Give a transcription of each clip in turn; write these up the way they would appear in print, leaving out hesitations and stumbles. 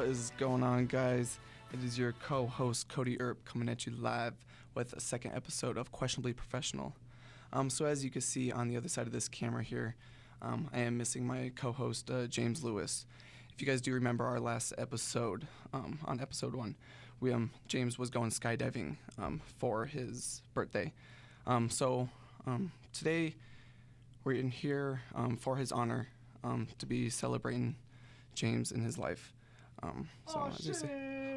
What is going on, guys? It is your co-host Cody Earp coming at you live with a second episode of Questionably Professional. So as you can see on the other side of this camera here, I am missing my co-host James Lewis. If you guys do remember our last episode, on episode 1, James was going skydiving for his birthday. So today we're in here for his honor to be celebrating James in his life. Oh, shit.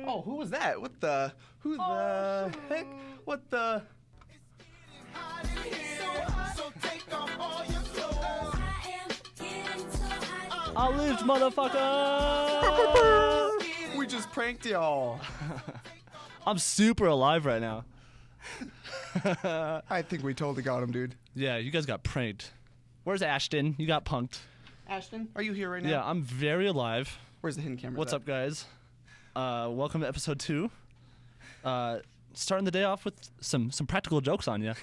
Oh, who was that? What the? Who the heck? What the? I lived, motherfucker! We just pranked y'all. I'm super alive right now. I think we totally got him, dude. Yeah, you guys got pranked. Where's Ashton? You got punked. Ashton, are you here right now? Yeah, I'm very alive. Where's the hidden camera? What's up, guys? Welcome to episode 2. Starting the day off with some practical jokes on you.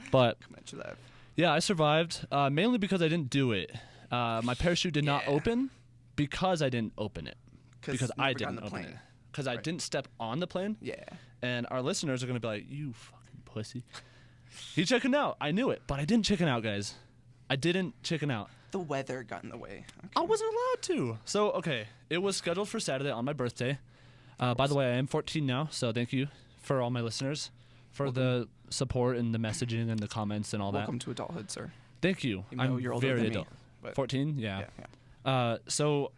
But Come at you live. yeah, I survived mainly because I didn't do it. My parachute did not open because I didn't open it. Because I didn't open it. Because I didn't step on the plane. Yeah. And our listeners are going to be like, you fucking pussy. He chickened out. I knew it, but I didn't chicken out, guys. I didn't chicken out. The weather got in the way. Okay. I wasn't allowed to. So, okay, it was scheduled for Saturday on my birthday. By the way, I am 14 now, so thank you for all my listeners for the support and the messaging and the comments and all Welcome to adulthood, sir. Thank you. Even though I'm you're older very than me, adult. but 14? Yeah. Yeah. So,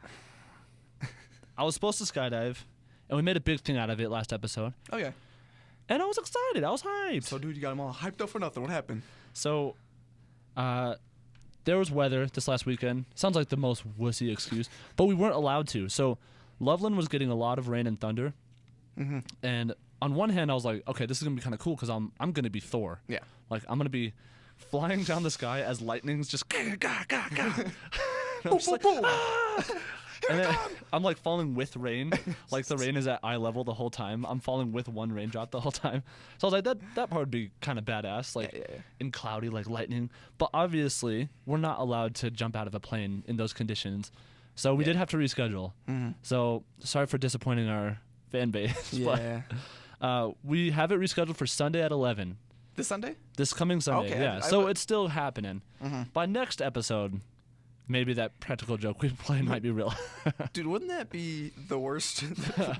I was supposed to skydive, and we made a big thing out of it last episode. Oh, yeah. And I was excited. I was hyped. So, dude, you got them all hyped up for nothing. What happened? So, there was weather this last weekend. Sounds like the most wussy excuse, but we weren't allowed to. So, Loveland was getting a lot of rain and thunder. Mm-hmm. And on one hand, I was like, okay, this is going to be kind of cool because I'm going to be Thor. Yeah. Like, I'm going to be flying down the sky as lightning's just gah, gah, gah, gah. And I'm just like, ah! And then I'm like falling with rain. Like the rain is at eye level the whole time. I'm falling with one raindrop the whole time. So I was like, that part would be kind of badass, like in cloudy, like lightning. But obviously, we're not allowed to jump out of a plane in those conditions. So we did have to reschedule. Mm-hmm. So sorry for disappointing our fan base. Yeah. But we have it rescheduled for Sunday at 11. This Sunday? This coming Sunday, Okay, yeah. So it's still happening. Mm-hmm. By next episode, maybe that practical joke we played might be real. Dude, wouldn't that be the worst,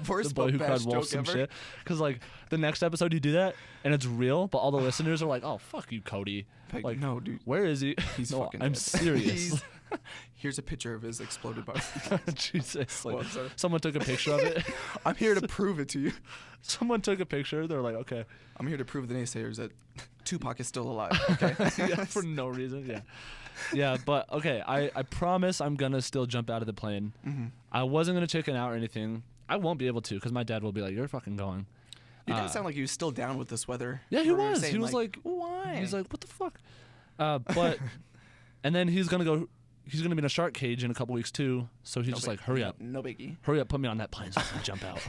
worst the boy but who cried best wolf joke some ever? shit. Because like the next episode you do that and it's real, but all the listeners are like, "Oh fuck you, Cody." Like, no, dude. Where is he? He's no, fucking I'm dead. serious. Here's a picture of his exploded body. Jesus, like Well, sorry. someone took a picture of it. I'm here to prove it to you. Someone took a picture. They're like, "Okay." I'm here to prove the naysayers that Tupac is still alive. Okay. Yeah, for no reason. Yeah. Yeah, but okay, I promise I'm gonna still jump out of the plane. Mm-hmm. I wasn't gonna chicken out or anything. I won't be able to because my dad will be like, "You're fucking going." You didn't sound like you were still down with this weather. Yeah, he Where you were was. saying, He was like, why? He's like, what the fuck? But, and then he's gonna be in a shark cage in a couple weeks too. So he's just like, hurry up, No biggie. hurry up, put me on that plane so I can jump out.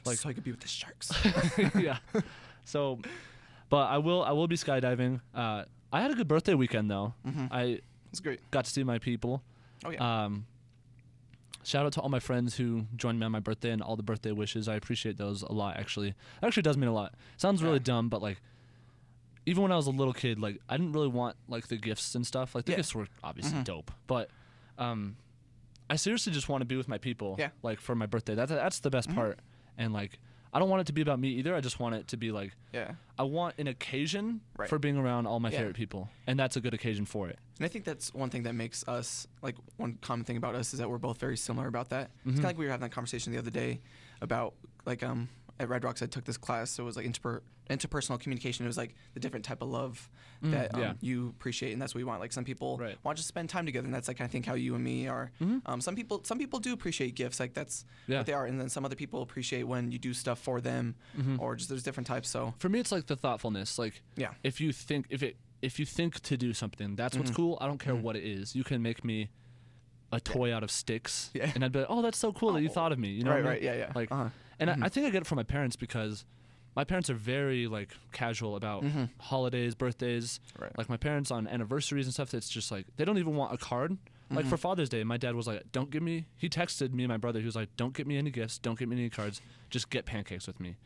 Like, so I could be with the sharks. Yeah. So, but I will be skydiving. I had a good birthday weekend though. Mm-hmm. I It's great. got to see my people. Oh, yeah. Shout out to all my friends who joined me on my birthday and all the birthday wishes. I appreciate those a lot, actually. It actually does mean a lot. Sounds really dumb, but, like, even when I was a little kid, like, I didn't really want, like, the gifts and stuff. Like, the gifts were obviously dope. But I seriously just want to be with my people, like, for my birthday. That's the best part. And, like, I don't want it to be about me either. I just want it to be, like, I want an occasion for being around all my favorite people. And that's a good occasion for it. And I think that's one thing that makes us, like, one common thing about us is that we're both very similar about that. It's kind of like we were having that conversation the other day about, like, at Red Rocks I took this class, so it was, like, interpersonal communication. It was, like, the different type of love that you appreciate, and that's what we want. Like, some people want to spend time together, and that's, like, I think how you and me are. Some people do appreciate gifts, like, that's what they are, and then some other people appreciate when you do stuff for them, or just there's different types, so. For me, it's, like, the thoughtfulness. Like, if you think to do something, that's what's cool. I don't care what it is. You can make me a toy out of sticks, and I'd be like, oh, that's so cool that you thought of me. You know what I mean? Like, and I think I get it from my parents because my parents are very, like, casual about holidays, birthdays. Like, my parents on anniversaries and stuff, it's just, like, they don't even want a card. Like for Father's Day, my dad was like, "Don't give me." He texted me and my brother. He was like, "Don't get me any gifts. Don't get me any cards. Just get pancakes with me."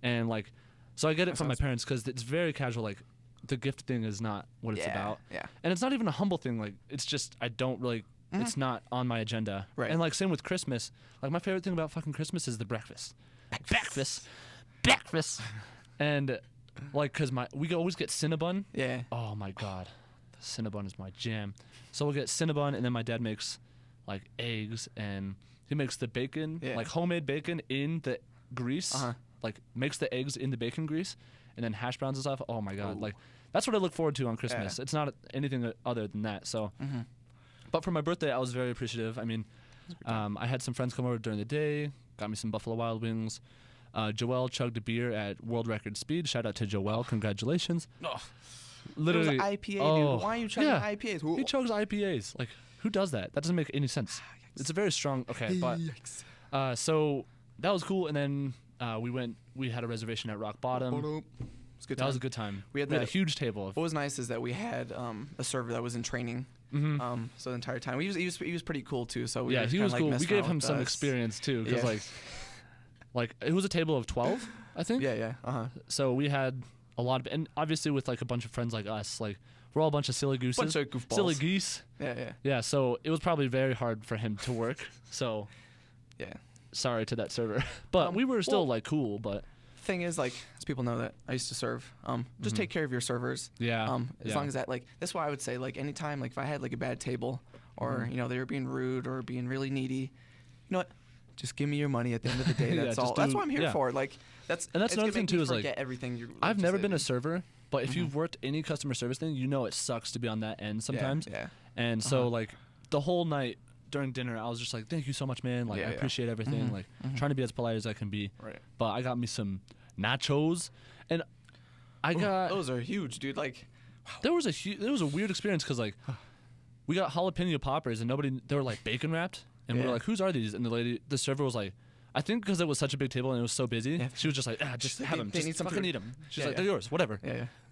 And like, so I get it from my parents because it's very casual. Like, the gift thing is not what it's about. Yeah. And it's not even a humble thing. Like, it's just I don't really. It's not on my agenda. Right. And like same with Christmas. Like my favorite thing about fucking Christmas is the breakfast. Breakfast. And like, cause we always get Cinnabon. Yeah. Oh my god, the Cinnabon is my jam. So we'll get Cinnabon, and then my dad makes like eggs, and he makes the bacon, like homemade bacon in the grease. Like makes the eggs in the bacon grease, and then hash browns and stuff. Oh my god, like that's what I look forward to on Christmas. It's not anything other than that. So, but for my birthday, I was very appreciative. I mean, I had some friends come over during the day, got me some Buffalo Wild Wings. Joel chugged a beer at world record speed. Shout out to Joel. Congratulations. Literally. It was IPA, dude. Why are you chugging IPAs? He chugs IPAs. Like, who does that? That doesn't make any sense. It's a very strong. Okay, but so that was cool. And then we had a reservation at Rock Bottom. That was a good time. We had a huge table. What was nice is that we had a server that was in training. So the entire time he was pretty cool too. So we he was cool. We gave him some experience too, because like it was a table of 12, I think. So we had a lot of, and obviously with like a bunch of friends like us, like we're all a bunch of silly gooses, bunch of goofballs. Silly geese. Yeah. So it was probably very hard for him to work. So sorry to that server, but we were still like cool. But thing is, like, as people know that I used to serve, just take care of your servers. As long as that, like, that's why I would say, like, anytime, like, if I had like a bad table, or you know they were being rude or being really needy, you know what? Just give me your money at the end of the day. That's all. That's what I'm here for. Like, that's another thing too. Is like, everything. I've never been a server, but if you've worked any customer service thing, you know it sucks to be on that end sometimes. And so like the whole night during dinner, I was just like, "Thank you so much, man. Like, I appreciate everything. Like, trying to be as polite as I can be." Right. But I got me some nachos, and I got those are huge, dude. Like, there was a weird experience because like we got jalapeno poppers, and they were like bacon wrapped. And we were like, "Whose are these?" And the server was like, I think because it was such a big table and it was so busy, she was just like, just have them. Just fucking eat them. She's like, they're yours, whatever.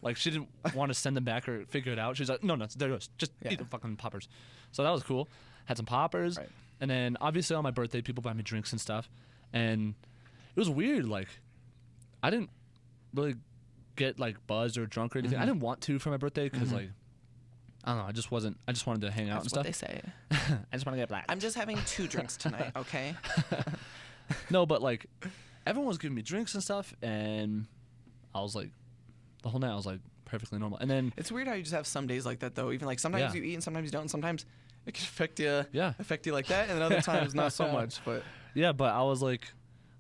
Like, she didn't want to send them back or figure it out. She's like, no, they're yours. Just eat the fucking poppers. So that was cool. Had some poppers. Right. And then, obviously, on my birthday, people buy me drinks and stuff. And it was weird. Like, I didn't really get, like, buzzed or drunk or anything. I didn't want to for my birthday because, like, I don't know. I just wanted to hang out and stuff. That's what they say. I just want to get black. I'm just having 2 drinks tonight, okay? No, but like, everyone was giving me drinks and stuff, and I was like, the whole night I was like perfectly normal. And then it's weird how you just have some days like that though. Even like sometimes you eat and sometimes you don't. And sometimes it can affect you like that, and then other times not so much. But but I was like,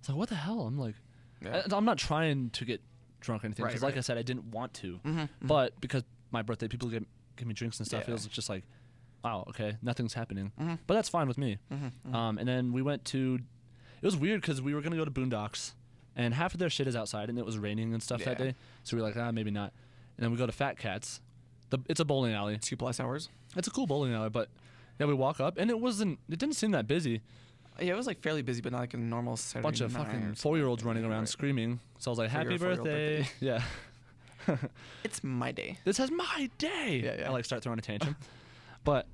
what the hell? I'm like, I'm not trying to get drunk or anything because, like I said, I didn't want to. But because my birthday, people give me drinks and stuff. It was just like, wow, okay, nothing's happening. But that's fine with me. And then we went to. It was weird because we were going to go to Boondocks, and half of their shit is outside, and it was raining and stuff that day. So we were like, maybe not. And then we go to Fat Cats. It's a bowling alley. 2+ hours. It's a cool bowling alley, but we walk up, and it didn't seem that busy. Yeah, it was like fairly busy, but not like a normal Saturday bunch of fucking 4-year-olds running around screaming. So I was like, happy birthday. Yeah. It's my day. This is my day. I like start throwing a tantrum. But,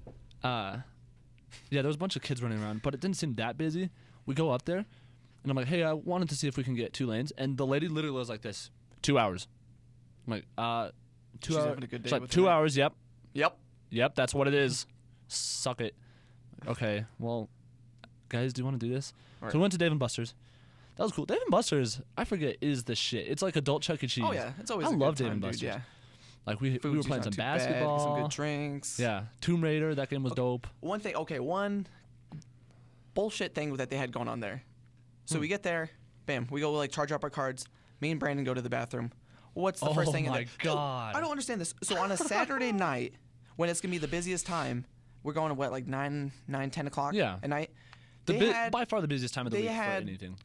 there was a bunch of kids running around, but it didn't seem that busy. We go up there, and I'm like, hey, I wanted to see if we can get 2 lanes. And the lady literally was like this, 2 hours. I'm like, 2 hours? She's having a good day. She's like, 2 hours, yep. Yep, that's what it is. Suck it. Okay, well, guys, do you want to do this? Right. So we went to Dave & Buster's. That was cool. Dave & Buster's, I forget, is the shit. It's like adult Chuck E. Cheese. Oh, yeah. It's always I a love good Dave time, & Buster's. Dude, yeah. Like, we were playing some basketball. Some good drinks. Yeah. Tomb Raider, that game was dope. One bullshit thing that they had going on there. So we get there, bam, we go like charge up our cards. Me and Brandon go to the bathroom. What's the first thing? Oh my god! I don't understand this. So on a Saturday night, when it's gonna be the busiest time, we're going to what, like 9, 10 o'clock at night. By far the busiest time of the week for anything.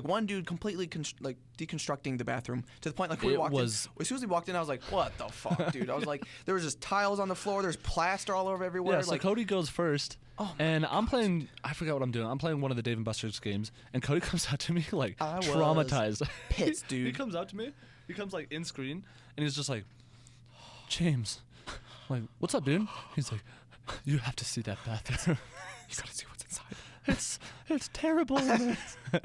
One dude completely deconstructing the bathroom to the point like as soon as we walked in, I was like, what the fuck, dude? I was like, there was just tiles on the floor, there's plaster all over everywhere. Yeah, so Cody goes first. And I'm playing, I forgot what I'm doing. I'm playing one of the Dave & Buster's games, and Cody comes out to me like traumatized. Pissed, dude. He comes out to me. He comes like in screen, and he's just like, James, I'm like, what's up, dude? He's like, You have to see that bathroom. You gotta see what's inside. It's terrible in there. I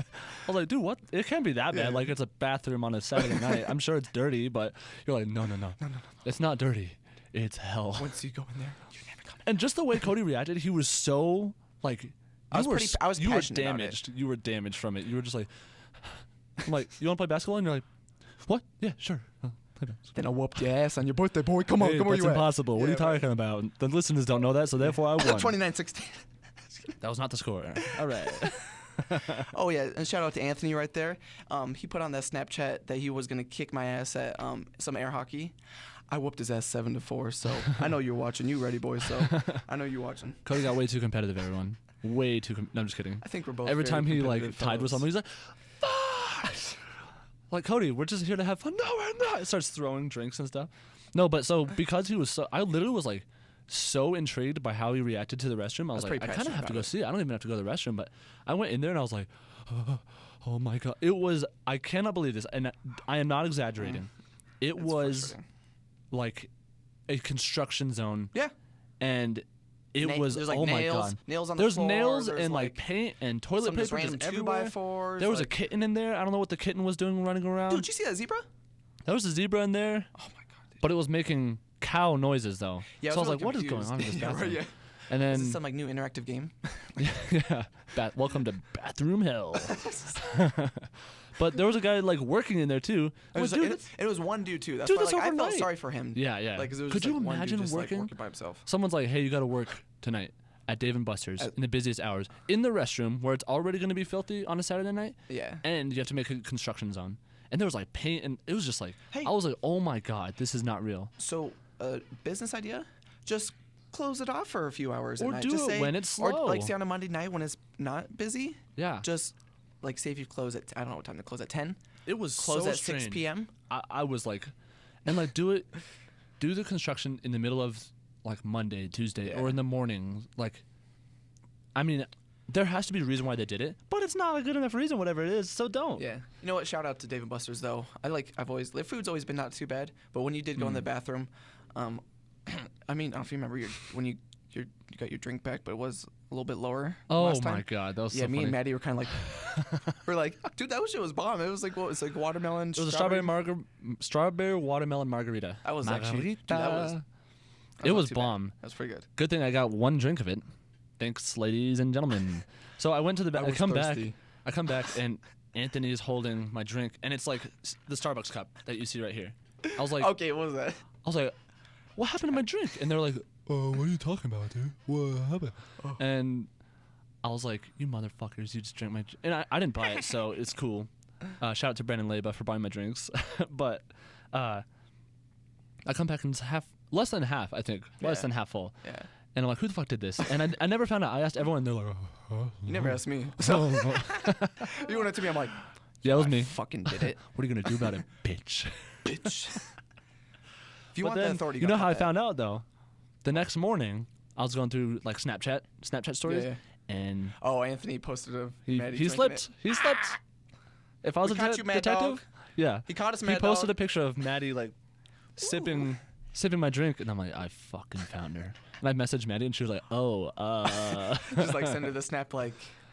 was like, dude, what? It can't be that bad. Yeah. Like, it's a bathroom on a Saturday night. I'm sure it's dirty, but you're like, no. It's not dirty. It's hell. Once you go in there, you never come. And just the way Cody reacted, he was so like. I was you were passionate about it. damaged. You were damaged from it. You were just like, I'm like, you want to play basketball? And you're like, what? Yeah, sure. Play basketball. Then I whooped your ass on your birthday, boy. Come on, Hey, come on. that's impossible. What are you talking about? The listeners don't know that, so therefore I won. 29-16. That was not the score. All right. Oh yeah, and shout out to Anthony right there. He put on that Snapchat that he was gonna kick my ass at some air hockey. I whooped his ass 7-4. So I know you're watching. You ready, boys? So I know you're watching. Cody got way too competitive, everyone. Way too. No, I'm just kidding. I think we're both. Every very time he like competitive tied with fellows. someone, he's like, "Fuck!" Like, Cody, we're just here to have fun. No, we're not. It starts throwing drinks and stuff. No, but so because he was so, I literally was like so intrigued by how he reacted to the restroom. I was like, pretty I kind of passionate have to about go it. see it. I don't even have to go to the restroom, but I went in there and I was like, oh my god, it was. I cannot believe this, and I am not exaggerating. It It's was frustrating. like a construction zone, Yeah. and it was There's like oh nails, my god. nails on the There's floor. nails there's and like paint and toilet some just paper just random everywhere. 2x4s. There was like, a kitten in there. I don't know what the kitten was doing running around. Dude, did you see that zebra? There was a zebra in there, Oh my god. Dude. but it was making cow noises though. Yeah, so I was really like, what is going confused. on in this Yeah, right, bathroom? yeah. And then Is this some like new interactive game? yeah, welcome to bathroom hell. But there was a guy like working in there too. It was, Dude, it was one dude too. That's dude, why that's like, I felt overnight. sorry for him. yeah. Like, 'cause it was Could just, you like, one dude imagine just, like, working? working by himself? Someone's like, hey, you got to work tonight at Dave and Buster's in the busiest hours in the restroom where it's already going to be filthy on a Saturday night. Yeah. And you have to make a construction zone. And there was like paint, and it was just like, Hey. I was like, oh my god, this is not real. So, business idea? Just close it off for a few hours Or at night. do Just it say, when it's Or slow. like say on a Monday night when it's not busy. Yeah. Just like say if you close at I don't know what time to close at 10. It was Close so at strange. 6 p.m. I was like, and like do the construction in the middle of like Monday, Tuesday, Yeah. or in the morning. Like, I mean, there has to be a reason why they did it, but it's not a good enough reason, whatever it is. So don't. Yeah. You know what? Shout out to Dave and Buster's though. I've always their food's always been not too bad, but when you did go in the bathroom, I mean, I don't know if you remember when you got your drink back, but it was a little bit lower. Oh last time. my god, that was Yeah, so me funny. and Maddie were kind of like, we're like, dude, that shit was bomb. It was like, what? It's like watermelon. It was a strawberry watermelon margarita. That was actually, dude, Margarita. that It not was too bad. bomb. That was pretty good. Good thing I got one drink of it. Thanks, ladies and gentlemen. So I went to the back. I was come thirsty. back, and Anthony is holding my drink, and it's like the Starbucks cup that you see right here. I was like, Okay, what was that? I was like, what happened to my drink? And they're like, what are you talking about, dude? What happened? And I was like, you motherfuckers, you just drank my drink. And I didn't buy it, so it's cool. Shout out to Brandon Leba for buying my drinks. But I come back and it's less than half, I think. Less Yeah. than half full. Yeah. And I'm like, who the fuck did this? And I never found out. I asked everyone, they're like, huh? You never asked me. So you went up to me. I'm like, Yeah, it was I me. fucking did it, What are you going to do about it, bitch? bitch. If you But want then, that authority, you know how I that. found out, though? The next morning, I was going through like Snapchat stories, Yeah. and Oh, Anthony posted of he Maddie he drinking slipped. it. He slipped. If I was We a caught you, Mad detective, Dog. yeah, He caught us, he Mad posted Dog. a picture of Maddie like sipping my drink, and I'm like, I fucking found her. And I messaged Maddie, and she was like, Just like send her the snap, like,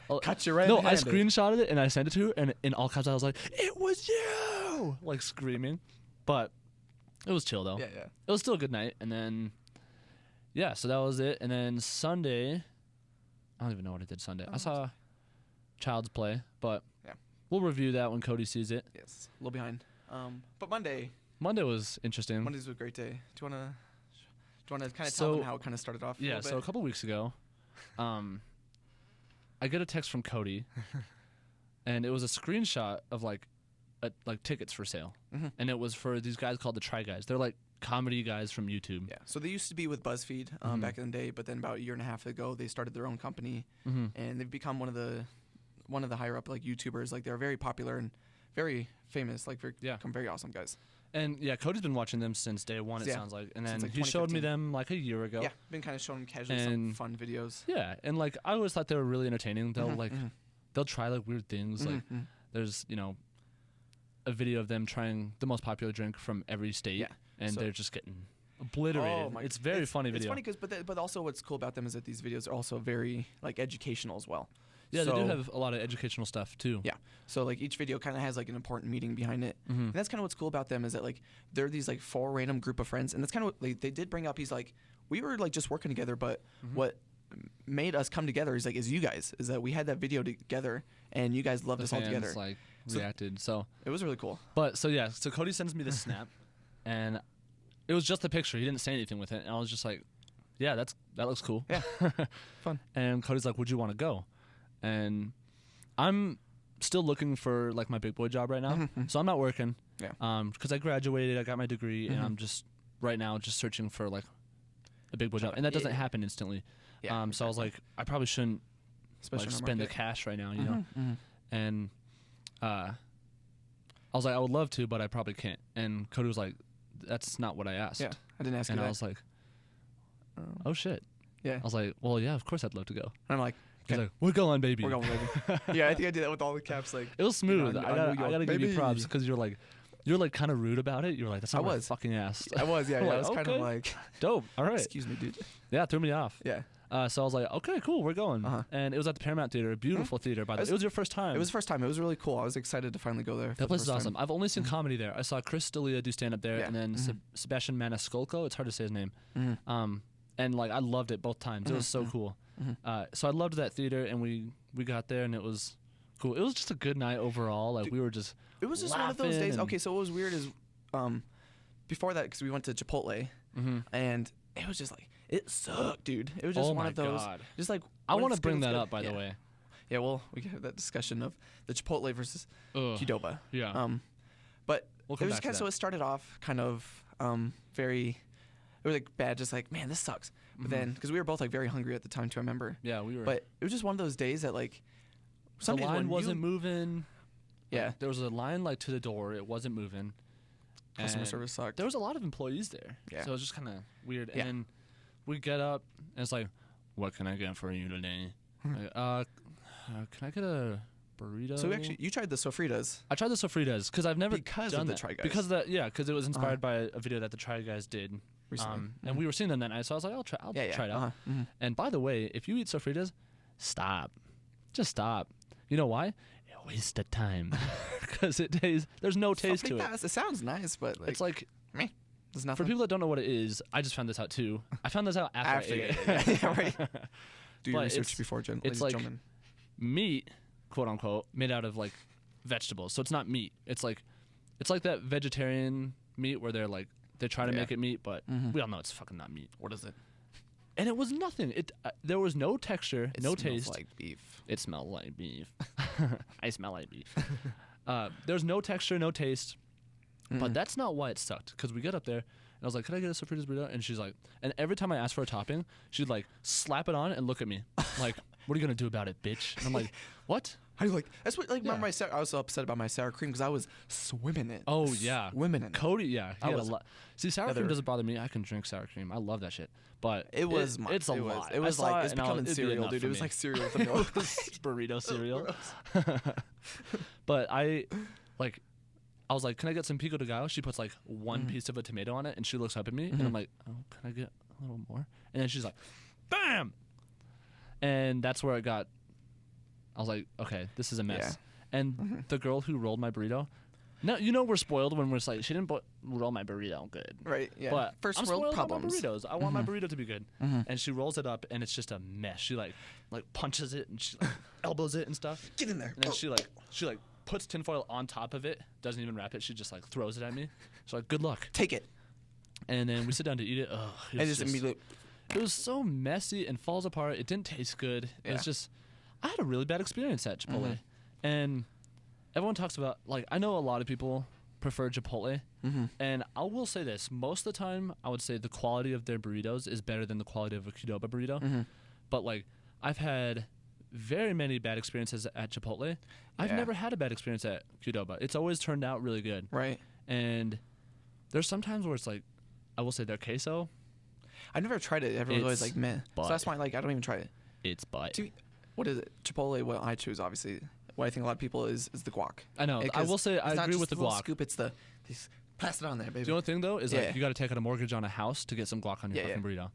Oh, cut your No, I red-handed. screenshotted it and I sent it to her, and in all caps I was like, "It was you!" like screaming. But it was chill though. Yeah, yeah. It was still a good night, and then yeah, so that was it. And then Sunday, I don't even know what I did Sunday. I saw Child's Play, but Yeah. we'll review that when Cody sees it. Yes, a little behind. But Monday. Monday was interesting. Monday's a great day. Do you wanna kind of tell So- them how it kind of started off? Yeah, A so a little bit? couple weeks ago, I get a text from Cody, and it was a screenshot of like tickets for sale, Mhm. and it was for these guys called the Try Guys. They're like comedy guys from YouTube. Yeah. So they used to be with BuzzFeed Mhm. back in the day, but then about a year and a half ago, they started their own company, Mm-hmm. and they've become one of the higher up like YouTubers. Like they're very popular and very famous. Like Yeah. become very awesome guys. And yeah, Cody's been watching them since day one. It Yeah. sounds like, and Since, then like, he showed me 2015. them like a year ago. Yeah. Been kind of showing casually some And- fun videos. Yeah, and like I always thought they were really entertaining. They'll Mhm, like mhm, they'll try like weird things. Like mhm, mhm. there's a video of them trying the most popular drink from every state, Yeah. and So- they're just getting obliterated. Oh my! It's very funny video. It's funny because, but also what's cool about them is that these videos are also very like educational as well. Yeah, they do have a lot of educational stuff too. Yeah. So like each video kind of has like an important meaning behind it. Mm-hmm. And that's kind of what's cool about them is that like they're these like 4 random group of friends, and that's kind of what they did bring up. He's like, we were like just working together, but what made us come together is you guys, is that we had that video together and you guys loved us all together. Like reacted. So it was really cool. But so yeah, so Cody sends me this snap, and it was just a picture. He didn't say anything with it, and I was just like, yeah, that looks cool. Yeah, fun. And Cody's like, would you want to go? And I'm still looking for like my big boy job right now, so I'm not working. Yeah. Because I graduated, I got my degree, and I'm just right now just searching for like a big boy job, and that doesn't happen instantly. Yeah. So I was like, I probably shouldn't Especially spend the cash right now, you know. And I was like, I would love to, but I probably can't. And Cody was like, that's not what I asked. Yeah, I didn't ask you and that. I was like, oh shit. Yeah. I was like, well, yeah, of course I'd love to go. And I'm like, He's like, we're going, baby. we're going, baby. Yeah, I think I did that with all the caps. Like, It was smooth. You know, I gotta give you baby. props because you're like kind of rude about it. You were like, that's not what I fucking asked. I was, yeah. I'm I like, was kind okay. of like, Dope. All right. excuse me, dude. Yeah, it threw me off. Yeah. So I was like, okay, cool, we're going. And it was at the Paramount Theater, a beautiful theater, by the way. It was your first time. It was the first time. It was really cool. I was excited to finally go there. That place is awesome. I've only seen comedy there. I saw Chris D'Elia do stand-up there, and then Sebastian Maniscalco. It's hard to say his name. And like I loved it both times. It was so cool. So I loved that theater, and we got there, and it was cool. It was just a good night overall. Like we were just It was just one of those days. Okay, so what was weird is before that, because we went to Chipotle, and it was just like, it sucked, dude. It was just one of those. God. Just like, I when want it's to good, bring it's that good. up, by the way. Yeah, well, we can have that discussion of the Chipotle versus Ugh. Qdoba. Yeah. But We'll it come was back to kind of, so that. it started off kind of very, it was like bad, just like, man, this sucks. But then, because we were both like very hungry at the time too, I remember. Yeah, we were. But it was just one of those days that like, some the days line when wasn't moving. Yeah. Like, there was a line like to the door. It wasn't moving. Customer And service sucked. There was a lot of employees there. Yeah. So it was just kind of weird. Yeah. And then we get up, and it's like, what can I get for you today? Like, can I get a burrito? So you tried the sofritas. I tried the sofritas because I've never Because done of the that. Try Guys. Because because it was inspired by a video that the Try Guys did Recently. and we were seeing them that night, so I was like, I'll try it out. And by the way, if you eat sofritas, stop, just stop. You know why? A waste of time because there's no taste to it. It sounds nice, but like, It's like meh. There's nothing. for people that don't know what it is. I just found this out too. I found this out after I ate it. Yeah, right. Do your But research it's- before, ladies it's and like gentlemen. meat, quote unquote, made out of like vegetables. So it's not meat. It's like that vegetarian meat where they try to make it meat, but we all know it's fucking not meat. What is it? And it was nothing. There was no texture, no It smells taste. like beef. It smelled like beef. I smell like beef. There's no texture, no taste. But that's not why it sucked. Because we get up there, and I was like, "Could I get a sofritas burrito?" And she's like, and every time I asked for a topping, she'd like slap it on and look at me, like, "What are you gonna do about it, bitch?" And I'm like, "What?" How do you like? That's what like. Yeah. Remember, I was so upset about my sour cream because I was swimming in it. Oh yeah, Swimming in it. Cody, yeah, he I had a was- lot. See, sour cream doesn't bother me. I can drink sour cream. I love that shit. But It's a it lot. It was I saw like it's and becoming it'd be cereal, enough dude. for It was me. like cereal with the milk. burrito cereal. Gross. But I was like, "Can I get some pico de gallo?" She puts like one piece of a tomato on it, and she looks up at me, and I'm like, "Oh, can I get a little more?" And then she's like, "Bam!" And that's where it got. I was like, "Okay, this is a mess." Yeah. And the girl who rolled my burrito, now you know we're spoiled when we're just like, she didn't roll my burrito good. Right. Yeah. But First I'm world spoiled problems. by my burritos. I want my burrito to be good. And she rolls it up, and it's just a mess. She like punches it, and she like elbows it and stuff. Get in there. And then she puts tinfoil on top of it. Doesn't even wrap it. She just like throws it at me. She's like, "Good luck." Take it. And then we sit down to eat it. Ugh, And just immediately. it was so messy and falls apart. It didn't taste good. It Yeah. was just, I had a really bad experience at Chipotle. And everyone talks about, like, I know a lot of people prefer Chipotle. And I will say this. Most of the time, I would say the quality of their burritos is better than the quality of a Qdoba burrito. But, like, I've had very many bad experiences at Chipotle. I've Yeah. never had a bad experience at Qdoba. It's always turned out really good. Right. And there's some times where it's like, I will say their queso, I never tried it. Everyone's always It's like meh. butt. So that's why like I don't even try it. it's butt. To- What is it? Chipotle. What I choose, obviously. What I think a lot of people is the guac. I know. I 'Cause will say I it's not agree just with the little guac. Scoop. It's these Pass it on there, baby. The only thing though is Yeah. like you got to take out a mortgage on a house to get some guac on your Yeah, fucking burrito.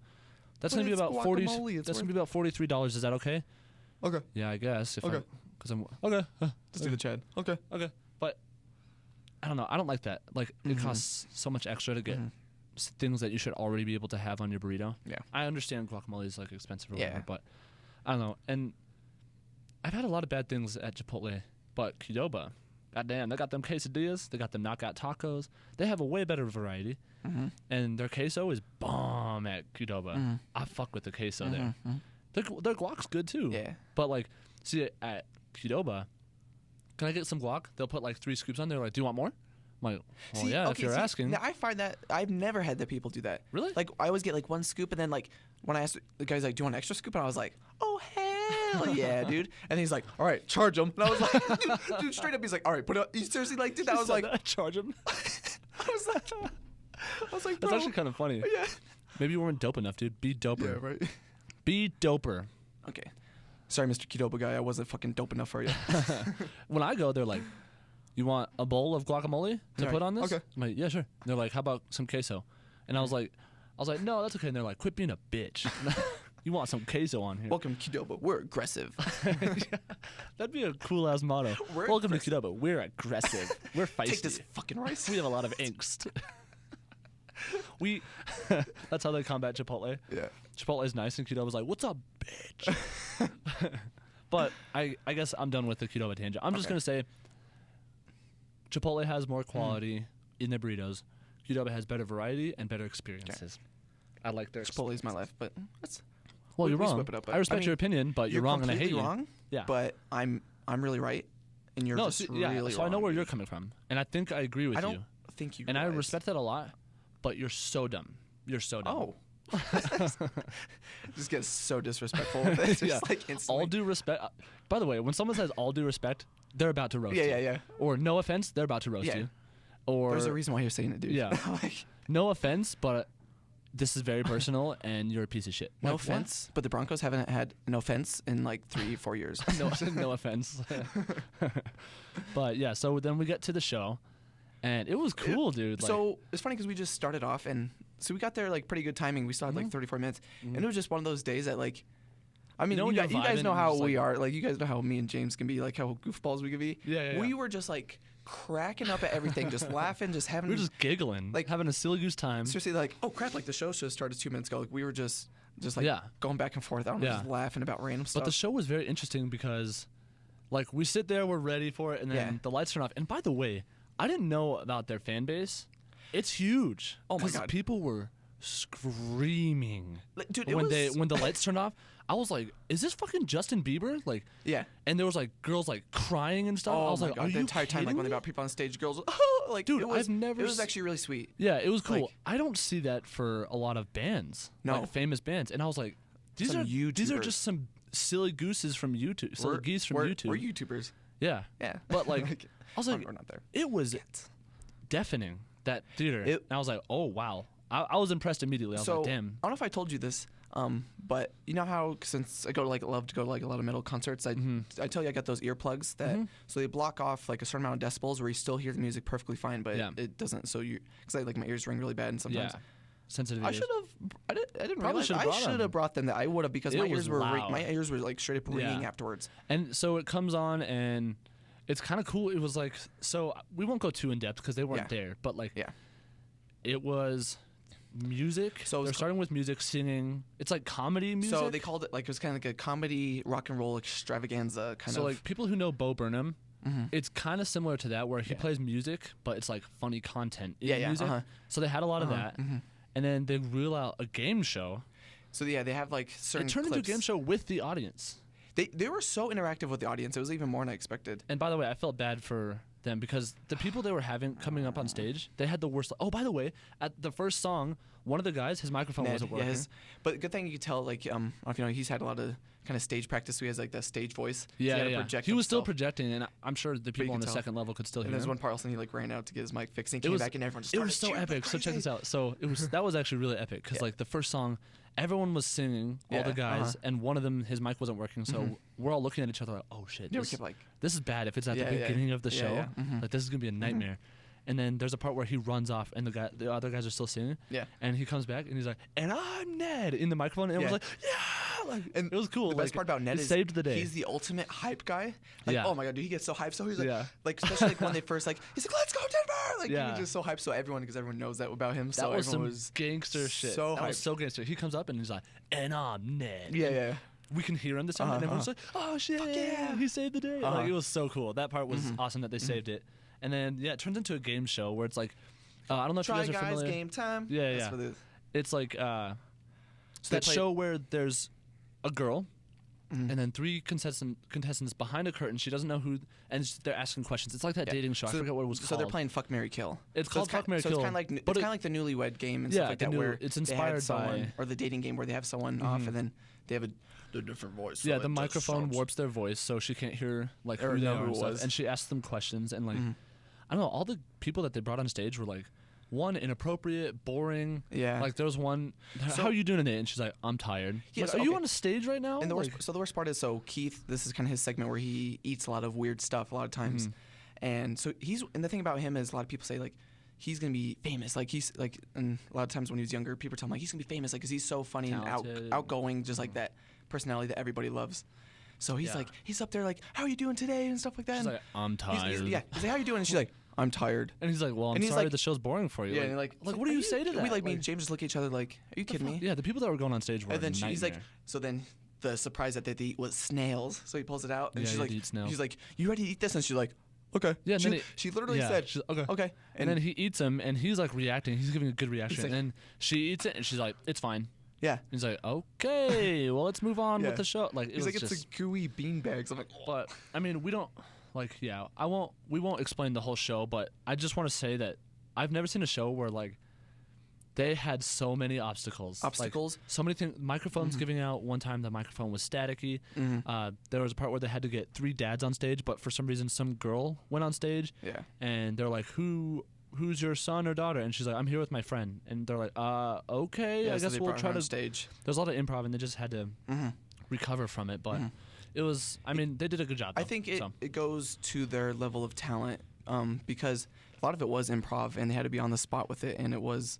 That's But gonna be it's about 40. guacamole, it's That's gonna worth be about $43. Is that okay? Okay. Yeah, I guess. If Okay. Because I'm okay. Just do the Chad. Okay. Okay, but I don't know. I don't like that. Like it Mhm. costs so much extra to get Mhm. things that you should already be able to have on your burrito. Yeah. I understand guacamole is like expensive or Yeah. whatever, but I don't know. And I've had a lot of bad things at Chipotle, but Qdoba, goddamn, they got them quesadillas, they got them knockout tacos. They have a way better variety, Mm-hmm. and their queso is bomb at Qdoba. Mhm. I fuck with the queso there. Mhm. Their guac's good too. Yeah. But like, see at Qdoba, can I get some guac? They'll put like 3 scoops on there. Like, do you want more? I'm like, well, yeah, if you're asking. Now I find that I've never had that people do that. Really? Like I always get like 1 scoop, and then like when I asked the guy's like, "Do you want an extra scoop?" and I was like, "Oh hell yeah, dude!" And he's like, "All right, charge him." And I was like, dude, straight up, he's like, "All right, put it." You seriously like did that? I was like, charge him. I was like, That's bro. actually kind of funny. Yeah. Maybe you weren't dope enough, dude. Be doper. Yeah. Right. Be doper. Okay. Sorry, Mr. Qdoba guy. I wasn't fucking dope enough for you. When I go, they're like, "You want a bowl of guacamole to Right. put on this?" Okay. I'm like, "Yeah, sure." And they're like, "How about some queso?" And I was like, "No, that's okay." And they're like, "Quit being a bitch. You want some queso on here?" Welcome, Qdoba. We're aggressive. That'd be a cool ass motto. We're Welcome to Qdoba. We're aggressive. We're feisty. Take this fucking rice. We have a lot of angst. We that's how they combat Chipotle. Yeah. Chipotle is nice, and Qdoba was like, "What's up, bitch?" But I guess I'm done with the Qdoba tangent. I'm just Okay. gonna say Chipotle has more quality in their burritos. Qdoba has better variety and better experiences. I like their Chipotle's my life, but that's Well, you're we wrong. swip it up, but I respect I mean, your opinion, but you're wrong and I hate completely you. wrong. Yeah. But I'm really right, and you're No, just see, really yeah. wrong. So I know where you're coming from, and I think I agree with I don't you. think you. And I realize- respect that a lot, but you're so dumb. You're so dumb. Oh. Just get so disrespectful with it. Just Yeah. like instantly. All due respect. By the way, when someone says all due respect, they're about to roast Yeah, you. yeah, yeah. Or no offense, they're about to roast Yeah. you. Or There's a reason why you're saying it, dude. Yeah. Like, no offense, but this is very personal, and you're a piece of shit. no Like, what? offense, but the Broncos haven't had an offense in like 3-4 years. no, no offense. But yeah, so then we get to the show, and it was cool, dude. Like, So it's funny because we just started off, and so we got there like pretty good timing. We still had like 34 minutes, and it was just one of those days that like, I mean, You know when you you're guys vibing know and how just, we like- are. Like you guys know how me and James can be, like how goofballs we can be. Yeah. We were just like cracking up at everything, just laughing, just having. we were just giggling, like, having a silly goose time. seriously like, oh crap! Like the show should have started 2 minutes ago. Like we were just like Yeah. going back and forth. I don't know, Yeah. just laughing about random stuff. But the show was very interesting because, like, we sit there, we're ready for it, and then Yeah. the lights turn off. And by the way, I didn't know about their fan base. It's huge. Oh my 'Cause God. people were screaming Like, dude, it when was, when the lights turned off. I was like, "Is this fucking Justin Bieber?" Like, yeah. and there was like girls like crying and stuff. Oh I was my like, god! "Are The you entire time, like kidding when they me?" got people on stage, girls, like, Dude, it was, I've never It was s- actually really sweet. Yeah, it was cool. Like- I don't see that for a lot of bands, No. like famous bands. And I was like, these Some are YouTubers. just some silly gooses from YouTube, silly geese from YouTube. We're YouTubers. Yeah, Yeah. but like, I was like, we're not there. it was deafening, that theater. It- And I was like, oh wow, I was impressed immediately. I was So like, damn. I don't know if I told you this, but you know how since I love to go to like a lot of metal concerts, I tell you I got those earplugs that so they block off like a certain amount of decibels where you still hear the music perfectly fine, but Yeah. it doesn't. So you because like my ears ring really bad and sometimes. Yeah, sensitive. I ears. should have. I didn't Probably realize. should've I brought should them. have brought them. That I would have because It my was ears were loud. my ears were like straight up ringing Yeah. afterwards. And so it comes on, and it's kind of cool. It was like, so we won't go too in depth because they weren't Yeah. there, but like, Yeah. it was music. So it was they're starting with music, singing. It's like comedy music. So they called it like it was kind of like a comedy rock and roll extravaganza kind So of. like people who know Bo Burnham, Mhm. it's kind of similar to that where he Yeah. plays music, but it's like funny content in Yeah, yeah, music. uh-huh. So they had a lot of that, mhm. and then they reel out a game show. So yeah, they have like certain. It turned clips. into a game show with the audience. They were so interactive with the audience. It was even more than I expected. And by the way, I felt bad for them because the people they were having coming up on stage, they had the worst. Oh, by the way, at the first song, one of the guys, his microphone wasn't working. But good thing you could tell like I don't know if you know he's had a lot of kind of stage practice. So he has like that stage voice. So he Yeah, had to yeah. project He was still himself. projecting, and I'm sure the people you on could the tell. second level could still And hear there's him. one part also he like ran out to get his mic fixed. And he It came was back and everyone just it was started so cheering epic. So check this crazy. out. So it was that was actually really epic because Yeah. like the first song, everyone was singing, all Yeah, the guys, uh-huh. and one of them his mic wasn't working. So Mhm. we're all looking at each other like, oh shit, Yeah, we this, kept like this is bad if it's at Yeah, the yeah. beginning of the Yeah, show. yeah. Mhm. Like this is gonna be a nightmare. And then there's a part where he runs off, and the other guys are still singing. Yeah. And he comes back, and he's like, "And I'm Ned," in the microphone, and it was like, "Yeah!" Like, And it was cool. The best part about Ned he is saved the day. he's the ultimate hype guy. Like, Yeah. oh my god, dude, he gets so hyped. So he's like, Yeah. like especially like when they first like, he's like, "Let's go Denver!" Like, Yeah. he was just so hyped. So because everyone knows that about him. That So was some everyone was gangster shit. so That was hyped. so gangster. He comes up, and he's like, "And I'm Ned." Yeah, And yeah. we can hear him this time, and everyone's like, "Oh shit, yeah. he saved the day!" Like, it was so cool. That part was awesome that they saved it. And then it turns into a game show where it's like, I don't know if Try you guys are guys, familiar. game time. Yeah, That's yeah. what it is. It's like they that play- show where there's a girl, and then 3 contestants behind a curtain. She doesn't know who, and they're asking questions. It's like that Yeah. dating show. I forget what it was called. So they're playing Fuck, Marry, Kill. It's So called Fuck, Marry, So Kill. it's kind of like the newlywed game and Yeah, stuff like the that, new- where it's they had inspired someone, by- or the dating game where they have someone off and then they have the different voice. so Yeah, it the just microphone sounds- warps their voice, so she can't hear like Or who they know are who and it stuff. was. And she asks them questions, and like I don't know, all the people that they brought on stage were like, one, inappropriate, boring. Yeah. Like there was one, So- how are you doing today? And she's like, I'm tired. Yeah, Like, so- are you okay. on a stage right now? And the worst, Like, so the worst part is, so Keith, this is kind of his segment where he eats a lot of weird stuff a lot of times, and so and the thing about him is a lot of people say like he's gonna be famous, like he's like, and a lot of times when he was younger, people tell him like he's gonna be famous, like because he's so funny and Talented. outgoing, just like that personality that everybody loves. So he's Yeah. like he's up there like, how are you doing today and stuff like that. she's and like, I'm he's tired. like, how are you doing? And she's like, I'm tired. And he's like, well, I'm And he's sorry like- the show's boring for you. Yeah, like, and like what do you say to that? We like me Like, and James just look at each other like, are you kidding me? Yeah, the people that were going on stage were And then a she's like, nightmare. so then the surprise that they eat was snails. So he pulls it out, and Yeah, she's he like, eats snails. he's like, you ready to eat this? And she's like, okay. Yeah, and she, then she literally yeah, said, she's like, okay. okay. And then he eats them, and he's like reacting. He's giving a good reaction. like- and then she eats it, and she's like, it's fine. yeah. He's like, okay, well, let's move on Yeah. with the show. Like, it He's was like, just, it's a gooey beanbags. I'm like, oh. but I mean, we don't like, yeah, we won't explain the whole show, but I just want to say that I've never seen a show where like they had so many obstacles. Obstacles? Like, so many things. Microphones giving out. One time the microphone was staticky. There was a part where they had to get 3 dads on stage, but for some reason some girl went on stage. Yeah. And they're like, who's your son or daughter? And she's like, I'm here with my friend. And they're like, okay, Yeah, I so guess they we'll brought her try on to. stage. There's a lot of improv, and they just had to recover from it. But it was, I mean, they did a good job. I though, think so. it goes to their level of talent, because a lot of it was improv, and they had to be on the spot with it, and it was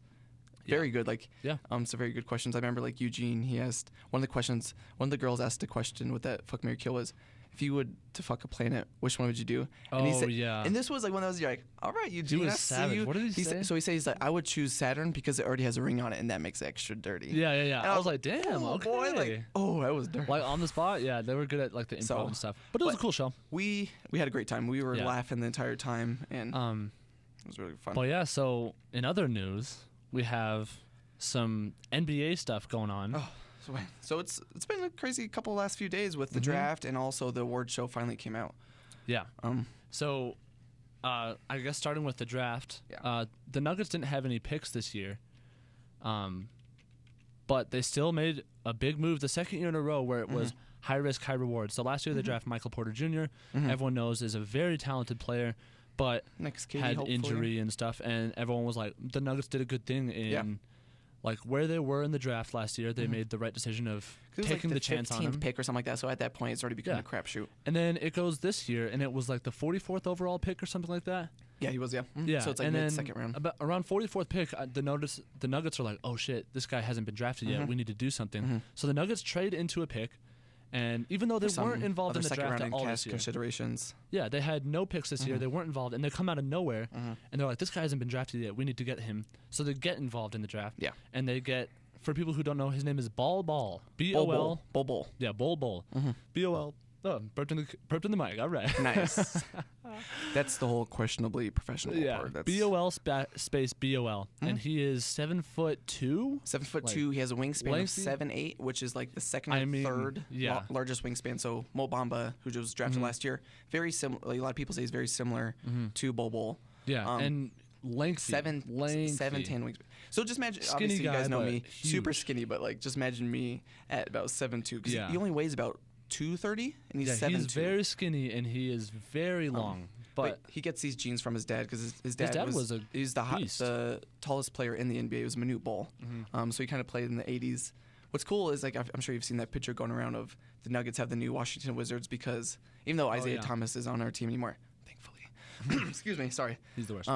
very good. Like, Yeah. some very good questions. I remember like Eugene, he asked one of the girls asked a question with that Fuck, Marry, Kill was, if you would to fuck a planet, which one would you do? And he Oh, said, yeah. And this was like one of those, you're like, all right, Eugene, was I see savage. you. What did he say? So he says like, I would choose Saturn because it already has a ring on it, and that makes it extra dirty. Yeah. And I was like, damn, oh, okay. boy, like, oh, that was dirty. Like on the spot, yeah, they were good at like the improv So, and stuff. But it was a but- cool show. we had a great time. We were Yeah. laughing the entire time, and it was really fun. But yeah, so in other news, we have some NBA stuff going on. Oh, so it's been a crazy couple last few days with the Mm-hmm. draft, and also the award show finally came out. Yeah. Um, So, I guess starting with the draft, Yeah. the Nuggets didn't have any picks this year, but they still made a big move the second year in a row where it was high risk, high reward. So last year they drafted Michael Porter junior Everyone knows is a very talented player, but next KD, had hopefully. injury and stuff, and everyone was like, the Nuggets did a good thing in. Yeah. Like where they were in the draft last year, they made the right decision of 'Cause it was taking like the chance on 15th him. pick or something like that. So at that point, it's already become Yeah. a crapshoot. And then it goes this year, and it was like the 44th overall pick or something like that. Yeah, he was. Yeah. Yeah, So it's like and then second round. About around 44th pick, the Nuggets are like, oh shit, this guy hasn't been drafted yet. We need to do something. So the Nuggets trade into a pick, and even though they Some weren't involved other in the second draft round at and all cash this year, considerations. yeah, they had no picks this year. They weren't involved, and they come out of nowhere, and they're like, this guy hasn't been drafted yet. We need to get him. So they get involved in the draft. Yeah. And they get, for people who don't know, his name is Bol B-O-L. Bol. Yeah, Bol. B-O-L. Oh, burped in the mic. All right. Nice. That's the whole questionably professional Yeah, part. That's B-O-L space B-O-L. And he is 7'2". 7'2". He has a wingspan of lengthy? 7'8", which is like the second I or mean, third yeah. largest wingspan. So Mo Bamba, who was drafted last year, very similar. Like, a lot of people say he's very similar to Bol. Yeah, and lengthy. 7'10" wingspan. So just imagine, Skinny obviously you guys guy, know but me, super huge. skinny, but like just imagine me at about 7'2", because Yeah. he only weighs about 230, and he's Yeah, 7'2". he's very skinny and he is very long. But he gets these genes from his dad, because his dad, dad was a he's beast. the tallest player in the NBA. It was Manute Bol. So he kind of played in the 80s. What's cool is, like, I'm sure you've seen that picture going around of the Nuggets have the new Washington Wizards, because even though Isaiah yeah. Thomas is on our team anymore, thankfully. Excuse me, sorry. he's the worst.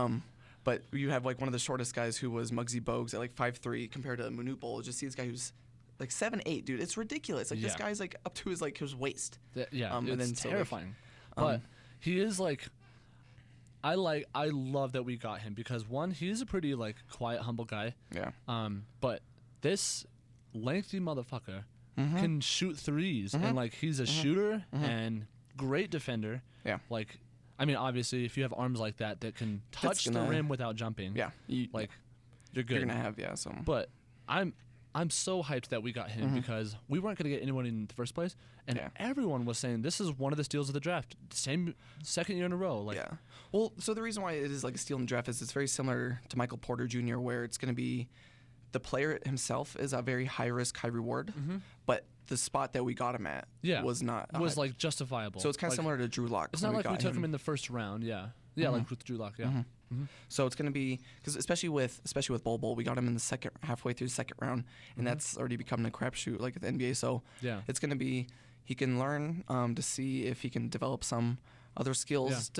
But you have like one of the shortest guys who was Muggsy Bogues at like 5'3" compared to Manute Bol. Just see this guy who's like 7'8", dude. It's ridiculous. Like this guy's like up to his waist. And then it's terrifying. But he is like, I love that we got him because one, he's a pretty like quiet, humble guy. Yeah. But this lengthy motherfucker can shoot threes and like he's a shooter and great defender. Yeah. Like, I mean, obviously, if you have arms like that can touch the rim without jumping, you're good. You're gonna have some. But I'm so hyped that we got him because we weren't gonna get anyone in the first place, and everyone was saying this is one of the steals of the draft. Second year in a row. Like, well, so the reason why it is like a steal in the draft is it's very similar to Michael Porter Jr., where it's gonna be the player himself is a very high risk, high reward, but the spot that we got him at was not like justifiable. So it's kind of similar to Drew Lock. It's not like we took him in the first round. Like with Drew Lock. So it's gonna be because especially with Bol, we got him in the halfway through the second round, and that's already becoming a crapshoot like at the NBA. So it's gonna be he can learn to see if he can develop some other skills.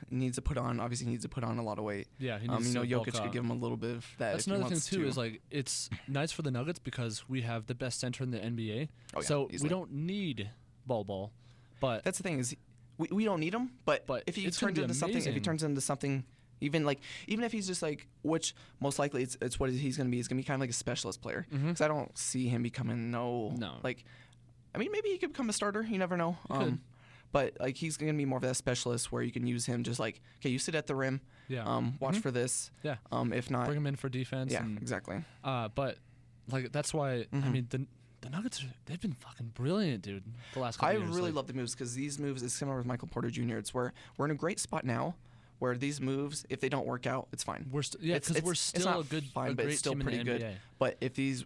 Needs to put on a lot of weight. Yeah, he needs to Jokic could give him a little bit of that. That's another thing too. Is like it's nice for the Nuggets because we have the best center in the NBA. So easily. We don't need Bol, but that's the thing is we don't need him. But if he turns into something. Even if he's just like, which most likely it's what he's gonna be. He's gonna be kind of like a specialist player. Because I don't see him becoming like, I mean maybe he could become a starter. You never know. But like he's gonna be more of that specialist where you can use him just like, okay, you sit at the rim. Watch for this. If not, bring him in for defense. Exactly. But like that's why I mean the Nuggets they've been fucking brilliant, dude. The last couple years. I really love the moves because these moves is similar with Michael Porter Jr. It's where we're in a great spot now. Where these moves, if they don't work out, it's fine. We're because we're still a good, fine, but it's still pretty good. But if these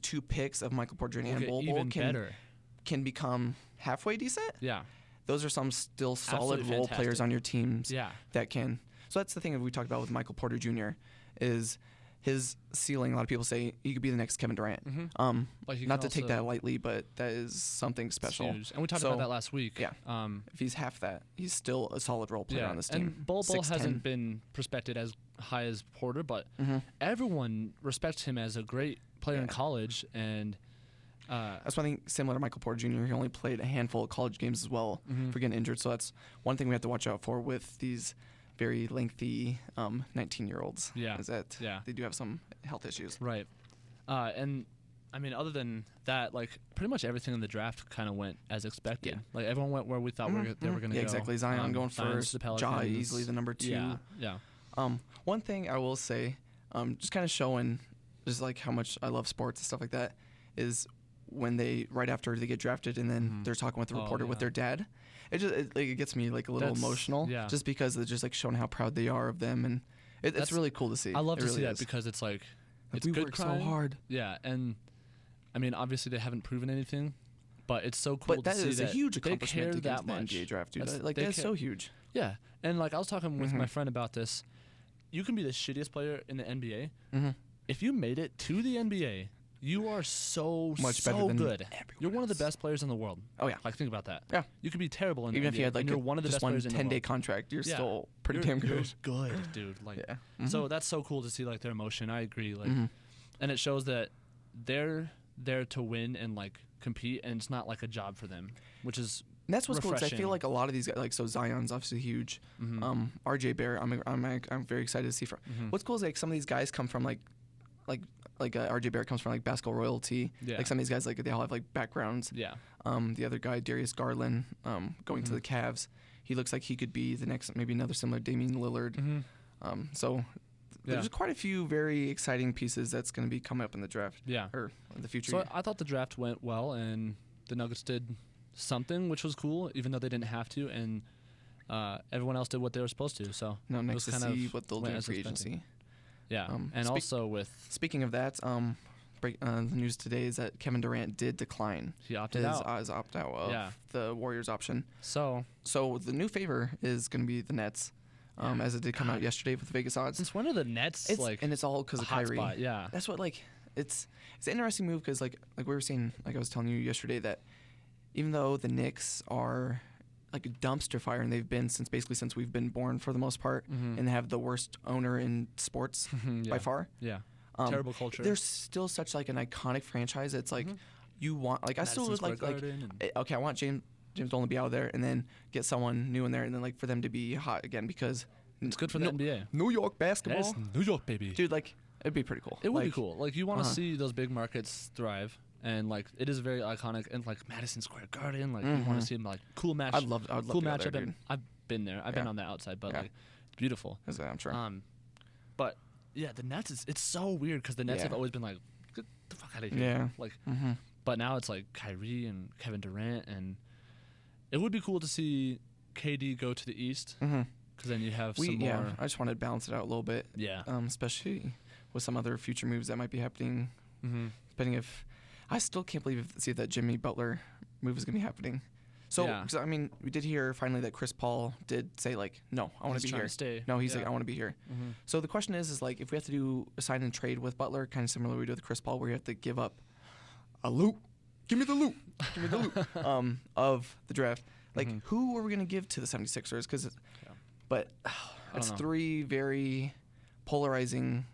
two picks of Michael Porter Jr. and Bol can become halfway decent, those are some still solid role players on your teams that can. So that's the thing that we talked about with Michael Porter Jr. is his ceiling. A lot of people say he could be the next Kevin Durant. Not to take that lightly, but that is something special. And we talked about that last week. If he's half that, he's still a solid role player on this team. And Bol hasn't been respected as high as Porter, but everyone respects him as a great player in college. And that's one thing similar to Michael Porter Jr. He only played a handful of college games as well for getting injured. So that's one thing we have to watch out for with these very lengthy 19-year-olds. Is that they do have some health issues. Right. And I mean, other than that, like pretty much everything in the draft kind of went as expected. Like everyone went where we thought they were going to go. Exactly. Zion going first. Ja easily the number 2. One thing I will say, just kind of showing just like how much I love sports and stuff like that, is when right after they get drafted and then they're talking with the reporter with their dad. It gets me like a little emotional just because it's just like showing how proud they are of them, and it's really cool to see. I love to see that because it's like it's we good work so hard. Yeah, and I mean obviously they haven't proven anything, but it's so cool to see that. But that is a huge accomplishment to get that NBA draft, dude. That's so huge. Yeah, and like I was talking with my friend about this. You can be the shittiest player in the NBA. If you made it to the NBA, you are so better than good. You're one of the best players in the world. Oh yeah, like think about that. Yeah, you could be terrible in the NBA. Even if you had like you're one of the best players in the world. 10-day contract, you're still pretty damn good. You're good, dude. Like, so that's so cool to see like their emotion. I agree. Like, and it shows that they're there to win and like compete, and it's not like a job for them, which is. And that's what's cool. I feel like a lot of these guys, like so Zion's obviously huge. RJ Barrett, I'm very excited to see. What's cool is like some of these guys come from like RJ Barrett comes from like basketball royalty. Like some of these guys like they all have like backgrounds. The other guy, Darius Garland, going to the Cavs. He looks like he could be the next, maybe another similar Damian Lillard. So there's quite a few very exciting pieces that's going to be coming up in the draft. Or in the future. So I thought the draft went well, and the Nuggets did something, which was cool, even though they didn't have to, and everyone else did what they were supposed to. So no, next to see what they'll do in free agency. And also with speaking of that, the news today is that Kevin Durant did decline. He opted out. His opt-out of the Warriors option. So the new favor is going to be the Nets, as it did come out yesterday with Vegas odds. Since when are the Nets and it's all because of Kyrie. Spot, that's what it's an interesting move because like we were saying, like I was telling you yesterday that even though the Knicks are like a dumpster fire, and they've been since we've been born for the most part, Mhm. and they have the worst owner in sports by far. Yeah. Um, Terrible culture. They're still such like an iconic franchise. It's like you want like I still Madison would Square like Garden and- okay, I want James Dolan to be out there, and then get someone new in there, and then like for them to be hot again because it's good for the NBA. New York basketball, Yes, New York, baby. dude. Like it'd be pretty cool. It would be Like, cool. Like you want to uh-huh. see those big markets thrive, and like it is very iconic. And like Madison Square Garden, like you want to see them like cool match. I'd love cool to go matchup. there, and dude. I've been there. I've been Yeah. on the outside, but Yeah. like it's beautiful. I'm sure. But yeah, the Nets it's so weird because the Nets Yeah. have always been like, get the fuck out of here. Yeah. Like, Mm-hmm. but now it's like Kyrie and Kevin Durant, and it would be cool to see KD go to the East Mm-hmm. because then you have some Yeah, more. I just wanted to balance it out a little bit. Yeah. Especially with some other future moves that might be happening. Mm-hmm. Depending if I still can't see that Jimmy Butler move is gonna be happening. So, Yeah. 'cause, I mean, we did hear finally that Chris Paul did say like, no, I want He's to be trying here. to stay. No, he's Yeah. like, I want to be here. Mm-hmm. So the question is like, if we have to do a sign and trade with Butler, kind of similar to we do with Chris Paul, where you have to give up a loot, give me the loot, give me the loot, of the draft. Like, Mhm. who are we gonna give to the 76ers? Because, but it's know. three very polarizing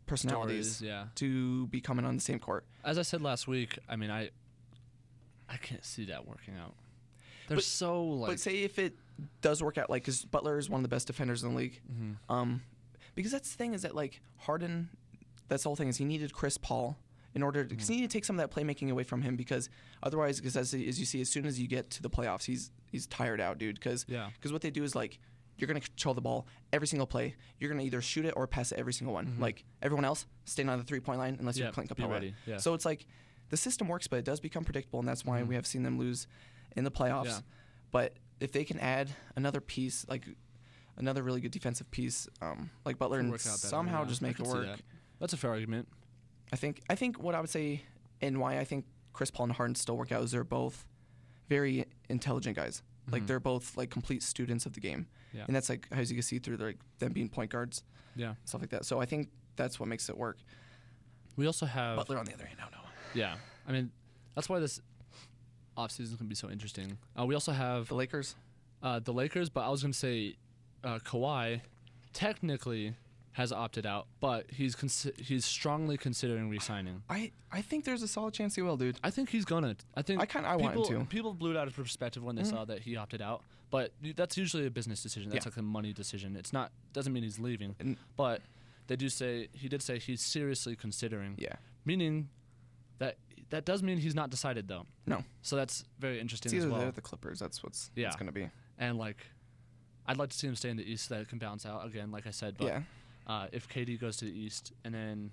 personalities Stories, yeah. to be coming on the same court. As I said last week, I mean, I can't see that working out. They're But- so like. But say if it does work out, like, because Butler is one of the best defenders in the league. Mhm. Because that's the thing is that, like, Harden, that's the whole thing is he needed Chris Paul in order to, because he needed to take some of that playmaking away from him because otherwise, because as you see, as soon as you get to the playoffs, he's tired out, dude. Because Yeah. what they do is, like, you're going to control the ball every single play. You're going to either shoot it or pass it every single one. Mhm. Like, everyone else, staying on the three-point line unless Yeah, you're Clint be Capella. ready, yeah. So it's like the system works, but it does become predictable, and that's why Mhm. we have seen them lose in the playoffs. Yeah. But if they can add another piece, like another really good defensive piece, like Butler, Could and work out better, somehow yeah. just I make could it see work. that. That's a fair argument. I think what I would say and why I think Chris Paul and Harden still work out is they're both very intelligent guys. Like Mhm. they're both like complete students of the game, Yeah. and that's like as you can see through like them being point guards, Yeah. stuff like that. So I think that's what makes it work. We also have. Butler on the other hand, no. Yeah. I mean, that's why this offseason can be so interesting. We also have The Lakers. the Lakers, but I was going to say Kawhi technically has opted out, but he's strongly considering re-signing. I think there's a solid chance he will, dude. I think he's gonna. I think I want him to. People blew it out of perspective when they saw that he opted out, but that's usually a business decision. That's Yeah. like a money decision. It's not. Doesn't mean he's leaving, And- but he did say he's seriously considering. Yeah. Meaning that does mean he's not decided though. No. So that's very interesting It's as either well. they're the Clippers. That's what's Yeah. it's gonna be. And like, I'd like to see him stay in the East so that it can bounce out again, like I said. But Yeah. if KD goes to the East, and then,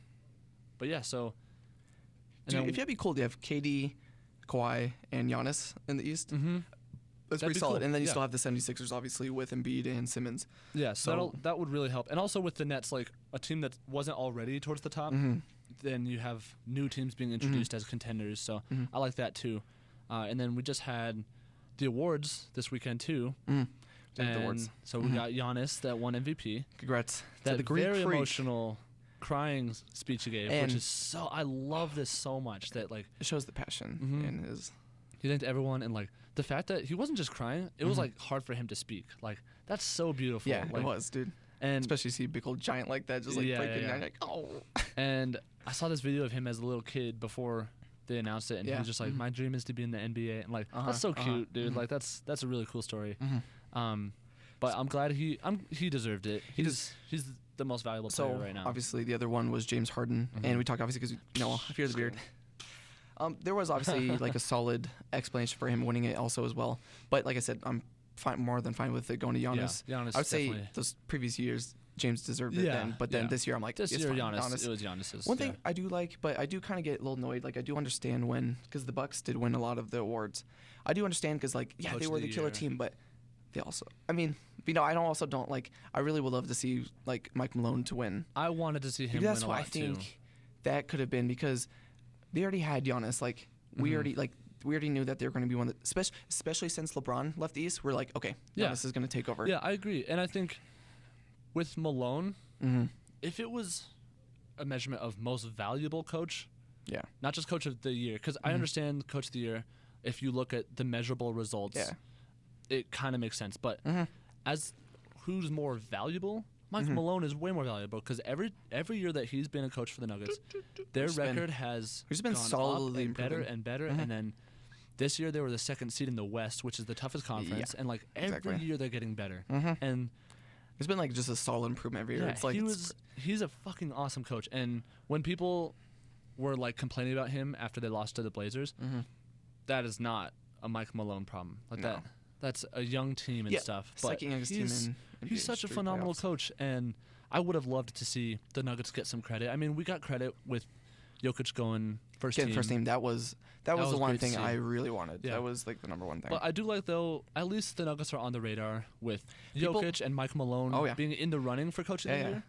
but yeah, so. And Dude, then, if you have be cool, you have KD, Kawhi, and Giannis in the East. mm-hmm. That's That'd pretty be solid. cool, And then you yeah. still have the 76ers, obviously, with Embiid and Simmons. Yeah, So- that would really help. And also with the Nets, like a team that wasn't already towards the top, then you have new teams being introduced as contenders. So Mhm. I like that too. And then we just had the awards this weekend too. Did the And awards. so we got Giannis that won MVP. Congrats. That to the Greek very freak. emotional crying speech he gave, And- which is so I love this so much that like It shows the passion Mhm. in his. he thanked everyone and like the fact that he wasn't just crying, it was like hard for him to speak. Like that's so beautiful. Yeah, like, it was, dude. And Especially see a big old giant like that just like Yeah, breaking yeah, down. yeah. Like, oh. And I saw this video of him as a little kid before they announced it, and he Yeah. was just like, "My dream is to be in the NBA," and like Uh-huh, that's so uh-huh, cute, dude. mhm. Like that's a really cool story. Mhm. But I'm glad he deserved it. He's the most valuable player So right now. obviously the other one was James Harden, and we talked obviously because I fear the beard. There was obviously like a solid explanation for him winning it also as well. But like I said, I'm more than fine with it going to Giannis. Yeah, Giannis I would say definitely. those previous years James deserved it Yeah, then, but then yeah. this year I'm like This it's year, fine, Giannis, it was Giannis's. One thing I do like, but I do kind of get a little annoyed. Like I do understand because the Bucks did win a lot of the awards. I do understand because like Coach they of were the the killer year. team, but they also I mean I don't like I really would love to see like Mike Malone to win. I wanted to see him Maybe that's win a why lot I think too. that could have been because they already had Giannis. Like we already knew that they were going to be one that especially since LeBron left the East. We're like okay, Yeah. Giannis is going to take over. Yeah, I agree, and I think with Malone, Mm-hmm. if it was a measurement of most valuable coach, Yeah. not just coach of the year, because I understand coach of the year, if you look at the measurable results, it kind of makes sense. But as who's more valuable, Michael Malone is way more valuable because every year that he's been a coach for the Nuggets, their record has been gone solidly up and better improving. and better. And then this year they were the second seed in the West, which is the toughest conference. And like every year they're getting better. And it's been like just a solid improvement every year. yeah, It's like he's a fucking awesome coach. And when people were like complaining about him after they lost to the Blazers, that is not a Mike Malone problem. Like that's a young team and stuff. But second youngest team in he's such a phenomenal coach, and I would have loved to see the Nuggets get some credit. I mean, we got credit with Jokic going first team. That was the was one great to thing see. I really wanted. Yeah. That was like the number one thing. But I do like, though, at least the Nuggets are on the radar with Jokic and Mike Malone being in the running for Coach of the Year.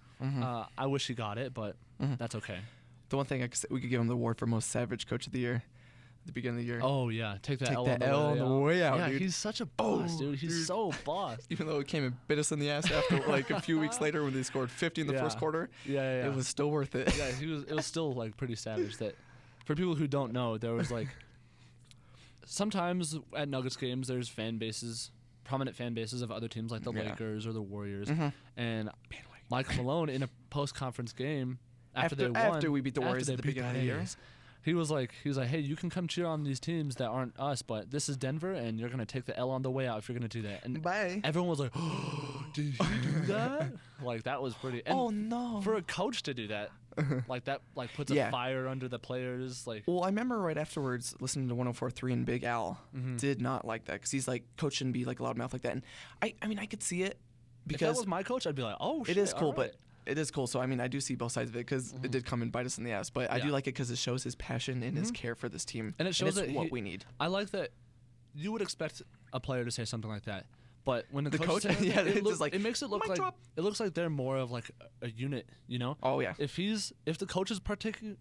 I wish he got it, but that's okay. The one thing we could give him the award for most savage Coach of the Year at the beginning of the year. Oh, yeah. Take that L on the way out, yeah, dude. he's such a boss, dude. He's so boss. Even though it came and bit us in the ass after like a few weeks later when they scored 50 in the first quarter. Yeah. It was still worth it. Yeah, it was still like pretty savage. That for people who don't know, there was like sometimes at Nuggets games there's prominent fan bases of other teams like the Lakers or the Warriors. And Mike Malone in a post-conference game after we beat the Warriors at the beginning of the year. He was like, hey, you can come cheer on these teams that aren't us, but this is Denver, and you're gonna take the L on the way out if you're gonna do that. And bye. Everyone was like, oh, did he do that? Like that was pretty. And oh no! For a coach to do that, like that, like puts a fire under the players. Like, well, I remember right afterwards listening to 104.3 and Big Al did not like that because he's like, coach shouldn't be like loudmouth like that. And I mean, I could see it because if that was my coach, I'd be like, oh, shit, it is cool, all right. but. It is cool. So, I mean, I do see both sides of it because it did come and bite us in the ass. But I do like it because it shows his passion and his care for this team. And it shows that what we need. I like that you would expect a player to say something like that. But when the coach says yeah, it makes it look like it looks like they're more of like a unit, you know? Oh, yeah. If the coach is partaking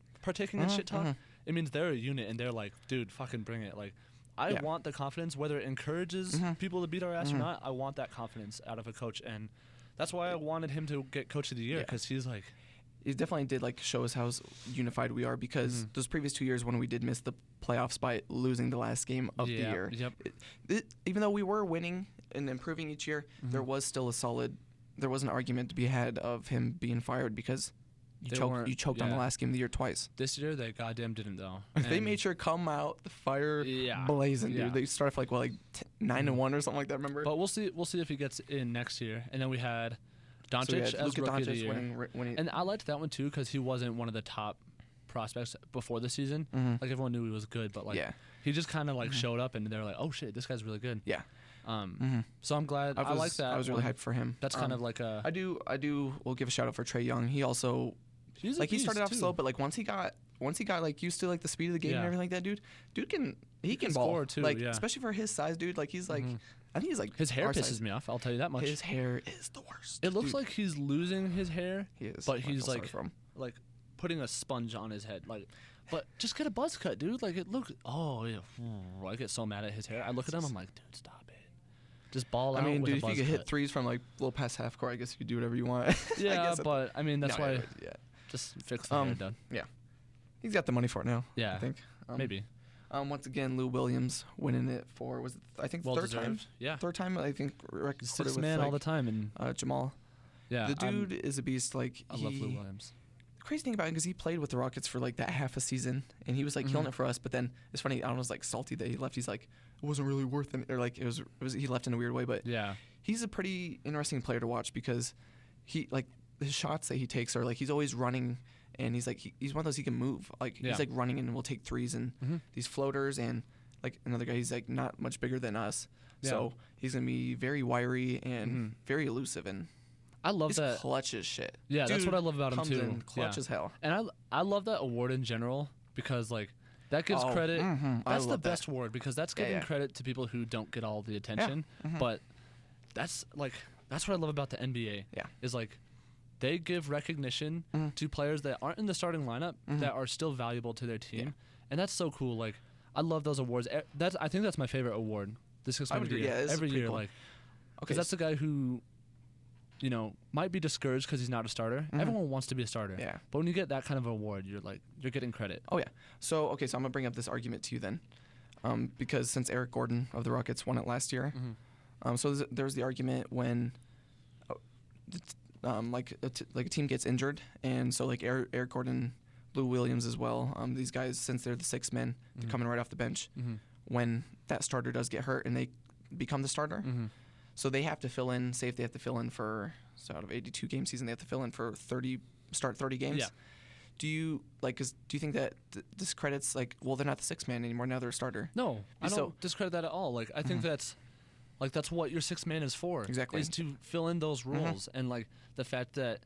in shit talk, it means they're a unit and they're like, dude, fucking bring it. Like, I want the confidence, whether it encourages people to beat our ass or not. I want that confidence out of a coach, and that's why I wanted him to get Coach of the Year because he's like, he definitely did like show us how unified we are because those previous 2 years when we did miss the playoffs by losing the last game of the year, even though we were winning and improving each year, there was still there was an argument to be had of him being fired because you choked on the last game of the year twice. This year they goddamn didn't though. They made sure to come out the fire blazing, dude. They started off like 9-1 or something like that. Remember? But we'll see if he gets in next year. And then we had Doncic as Rookie of the Year. Winning. And I liked that one too because he wasn't one of the top prospects before the season. Like everyone knew he was good, but like he just kind of like showed up and they were like, oh shit, this guy's really good. Yeah. So I'm glad. I like that. I was really hyped for him. That's kind of like a. I do. We'll give a shout out for Trae Young. He also. He started off slow, but like once he got like used to like the speed of the game and everything like that, dude can ball score too, like especially for his size, dude. Like he's like I think he's like his hair pisses me off. I'll tell you that much. His hair is the worst. It looks like he's losing his hair. He is, but he's like putting a sponge on his head. Like, but just get a buzz cut, dude. Like it looks. Oh yeah, I get so mad at his hair. I look at him, I'm like, dude, stop it. Just ball out. I mean, dude, if you could hit threes from like a little past half court, I guess you could do whatever you want. Yeah, but I mean that's why. Just fix the hair done. Yeah. He's got the money for it now. Yeah. I think. Maybe. Once again, Lou Williams winning it for, was it, I think, well third deserved. time? Yeah. Third time, I think. Sixth man all the time. And Jamal. Yeah. The dude is a beast. Like, I love Lou Williams. The crazy thing about it, because he played with the Rockets for like that half a season, and he was like killing it for us, but then it's funny, I was like salty that he left. He's like, it wasn't really worth it. Or like, it was he left in a weird way, but yeah. He's a pretty interesting player to watch because he, like, his shots that he takes are like, he's always running. And he's like he's one of those he can move. Like he's like running and will take threes and these floaters and like another guy he's like not much bigger than us. Yeah. So he's gonna be very wiry and very elusive and I love that clutch as shit. Yeah, dude, that's what I love about him too. In clutch as hell. And I love that award in general because like that gives credit. That's the best award because that's giving credit to people who don't get all the attention. But that's what I love about the NBA. Yeah. Is like they give recognition to players that aren't in the starting lineup that are still valuable to their team, and that's so cool. Like, I love those awards. I think that's my favorite award. This is every year, cool. Like, because that's the guy who, you know, might be discouraged because he's not a starter. Everyone wants to be a starter. Yeah. But when you get that kind of award, you're getting credit. Oh yeah. So I'm gonna bring up this argument to you then. because since Eric Gordon of the Rockets won it last year. So there was the argument when like a team gets injured, and so like Eric Gordon, Lou Williams as well. These guys, since they're the sixth men, they're coming right off the bench. When that starter does get hurt and they become the starter, so they have to fill in. Say if they have to fill in for out of 82 game season, they have to fill in for 30 games. Yeah. Do you think that discredits well, they're not the sixth man anymore, now they're a starter? No, I don't discredit that at all. Like I think that's what your sixth man is for. Exactly. Is to fill in those roles, and like the fact that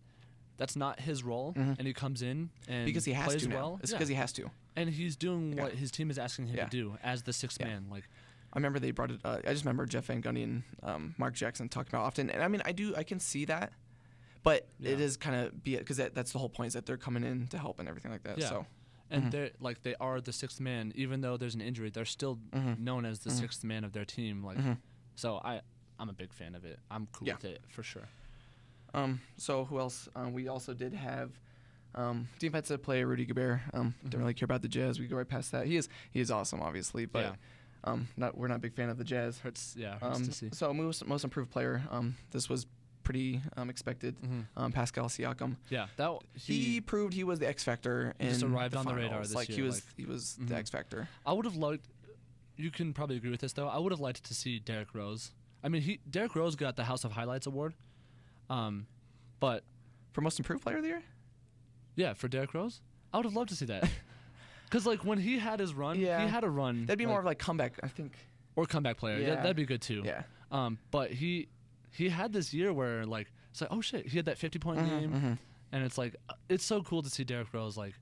that's not his role, and he comes in and because he has plays to now. well. It's because he has to. And he's doing what his team is asking him to do as the sixth man. Like I remember they brought it. I just remember Jeff Van Gundy and Mark Jackson talking about it often. And I mean, I can see that, but it is kind of because that's the whole point, is that they're coming in to help and everything like that. Yeah. So. And they are the sixth man, even though there's an injury. They're still known as the sixth man of their team. Like, so I'm a big fan of it. I'm cool with it for sure. So who else? We also did have defensive player Rudy Gobert. Don't really care about the Jazz. We go right past that. He is awesome, obviously, but we're not a big fan of the Jazz. Hurts to see. So most improved player. This was pretty expected. Pascal Siakam. Yeah, he proved he was the X factor. He just arrived on the finals. radar this year. He was the X factor. I would have liked. You can probably agree with this though. I would have liked to see Derrick Rose. I mean, Derrick Rose got the House of Highlights award, but for most improved player of the year. Yeah, for Derrick Rose, I would have loved to see that. Because like when he had his run, he had a run. That'd be more of like comeback, I think. Or comeback player. Yeah, that'd be good too. Yeah. But he had this year where like it's like, oh shit, he had that 50-point game, and it's like it's so cool to see Derrick Rose like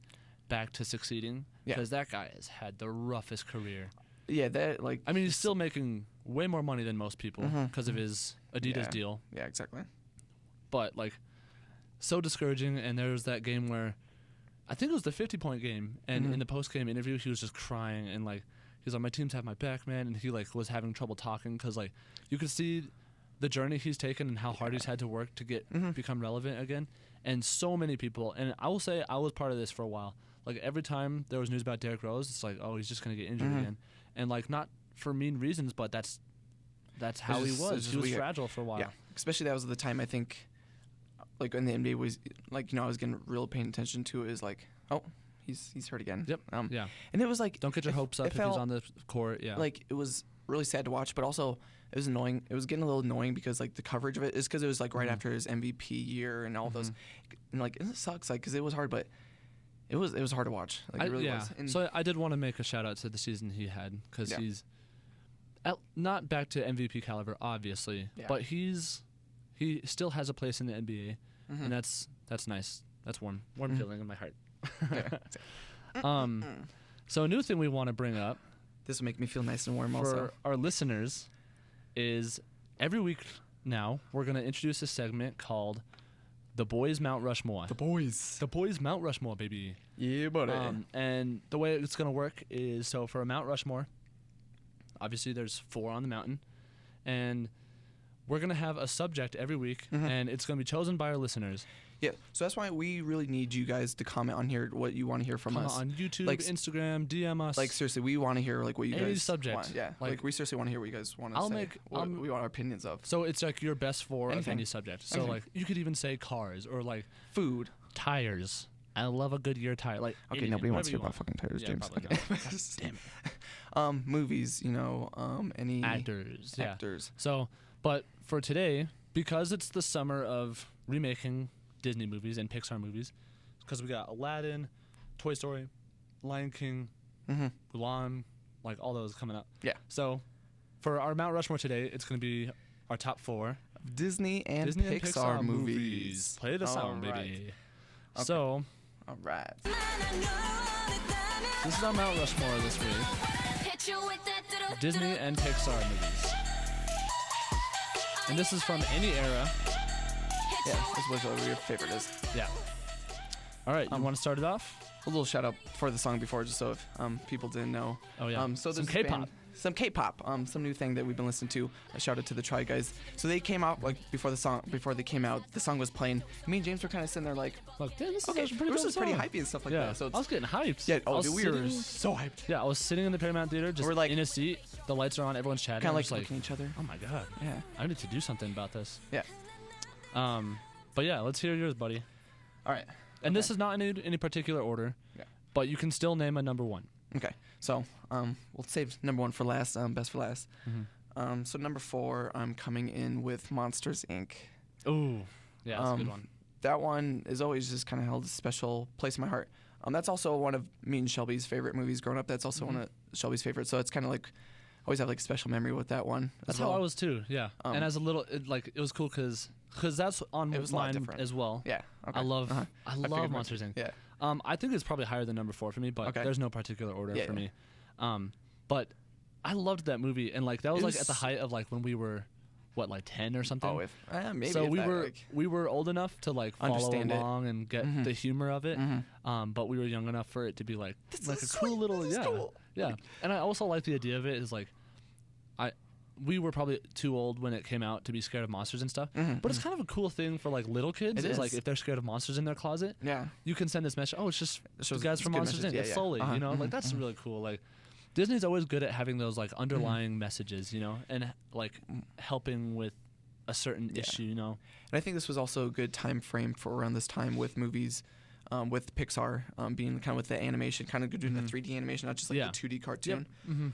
back to succeeding, because that guy has had the roughest career. Yeah, that like. I mean, he's still making way more money than most people because of his Adidas deal. Yeah, exactly. But like, so discouraging. And there was that game where, I think it was the 50-point game, and in the post-game interview, he was just crying and like, he's like, my teams have my back, man, and he like was having trouble talking because like you could see the journey he's taken and how hard he's had to work to get become relevant again. And so many people, and I will say I was part of this for a while. Like every time there was news about Derrick Rose, it's like, oh, he's just gonna get injured again, and like not for mean reasons, but that's how he was. He was fragile for a while. Yeah, especially that was the time I think, like when the NBA was like, I was getting real paying attention to it. Is like, oh, he's hurt again. Yep. Yeah. And it was like, don't get your hopes up if he's on the court. Yeah. Like it was really sad to watch, but also it was annoying. It was getting a little annoying because like the coverage of it is because it was like right after his MVP year and all those, and like it sucks like because it was hard, but it was hard to watch. Like it really was. And so I did want to make a shout out to the season he had, because he's not back to MVP caliber, obviously, but he still has a place in the NBA, and that's nice. That's warm feeling in my heart. So a new thing we want to bring up. This will make me feel nice and warm. For also, our listeners, is every week now we're going to introduce a segment called The Boys Mount Rushmore. The Boys Mount Rushmore, baby. Yeah, buddy. And the way it's going to work is, so for a Mount Rushmore, obviously there's 4 on the mountain, and we're going to have a subject every week, and it's going to be chosen by our listeners. Yeah, so that's why we really need you guys to comment on here what you want to hear from us. On YouTube, like, Instagram, DM us. Like, seriously, we want to hear like what you any guys subject. want. Yeah, like we seriously want to hear what you guys want to say. What we want our opinions of. So it's like your best 4 of Anything. any subject. So like you could even say cars or like food, tires. I love a Goodyear tire. Like okay, nobody wants to hear about fucking tires, James. Okay. Damn it. Movies, any actors. Yeah. Actors. So, but for today, because it's the summer of remaking Disney movies and Pixar movies, because we got Aladdin, Toy Story, Lion King, Mulan, like all those coming up. Yeah. So for our Mount Rushmore today, it's going to be our top 4 Disney and Pixar movies. Play the sound, right. baby. Okay. So, all right. This is our Mount Rushmore this week. Disney and Pixar movies. And this is from any era. Yeah, this was what your favorite is. Yeah. All right, you want to start it off? A little shout out for the song before, just so if people didn't know. Oh yeah. So some this K-pop. some K-pop, some new thing that we've been listening to. A shout out to the Try Guys. So they came out like before they came out, the song was playing. Me and James were kind of sitting there like, damn, this okay, is pretty this dope is pretty song. hypey and stuff like Yeah, that. So I was getting hyped. yeah, I was dude, we were sitting- so hyped. Yeah, I was sitting in the Paramount Theater, just We're like- in a seat. The lights are on, everyone's chatting. Kind of I'm like just like, looking at each other. oh my god, Yeah. I need to do something about this. Yeah. But yeah, let's hear yours, buddy. All right. And this is not in any particular order, Yeah. but you can still name a number one. Okay. So we'll save number 1 for last, best for last. Mm-hmm. So number 4, I'm coming in with Monsters Inc. Ooh, yeah, that's a good one. That one is always just kind of held a special place in my heart. That's also one of me and Shelby's favorite movies growing up. That's also one of Shelby's favorites. So it's kind of like, I always have like a special memory with that one. That's as well. how I was too. Yeah, and as a little, it was cool because that's on It was a lot mine different. as well. Yeah. Okay. I love figured Monsters Inc. Yeah. I think it's probably higher than number 4 for me, but Okay. there's no particular order Yeah, for yeah. me. But I loved that movie, and like that was It like at the was- height of like when we were, what, like 10 or something. Oh, if maybe. So if we that, were like, we were old enough to like follow Understand it. along and get the humor of it, but we were young enough for it to be like This like a is cool sweet, little this is cool. yeah. And I also like the idea of it is like, we were probably too old when it came out to be scared of monsters and stuff, but it's kind of a cool thing for like little kids. It Is like is. if they're scared of monsters in their closet, Yeah. you can send this message. Oh, it's just the shows- guys it's from good Monsters message. Inc. Yeah, It's yeah. Sully, you know, like that's really cool. Like Disney's always good at having those like underlying messages, you know, and like helping with a certain issue, you know. And I think this was also a good time frame for around this time with movies, with Pixar being kind of with the animation, kind of doing the 3D animation, not just like Yeah. the 2D cartoon. Mm-hmm.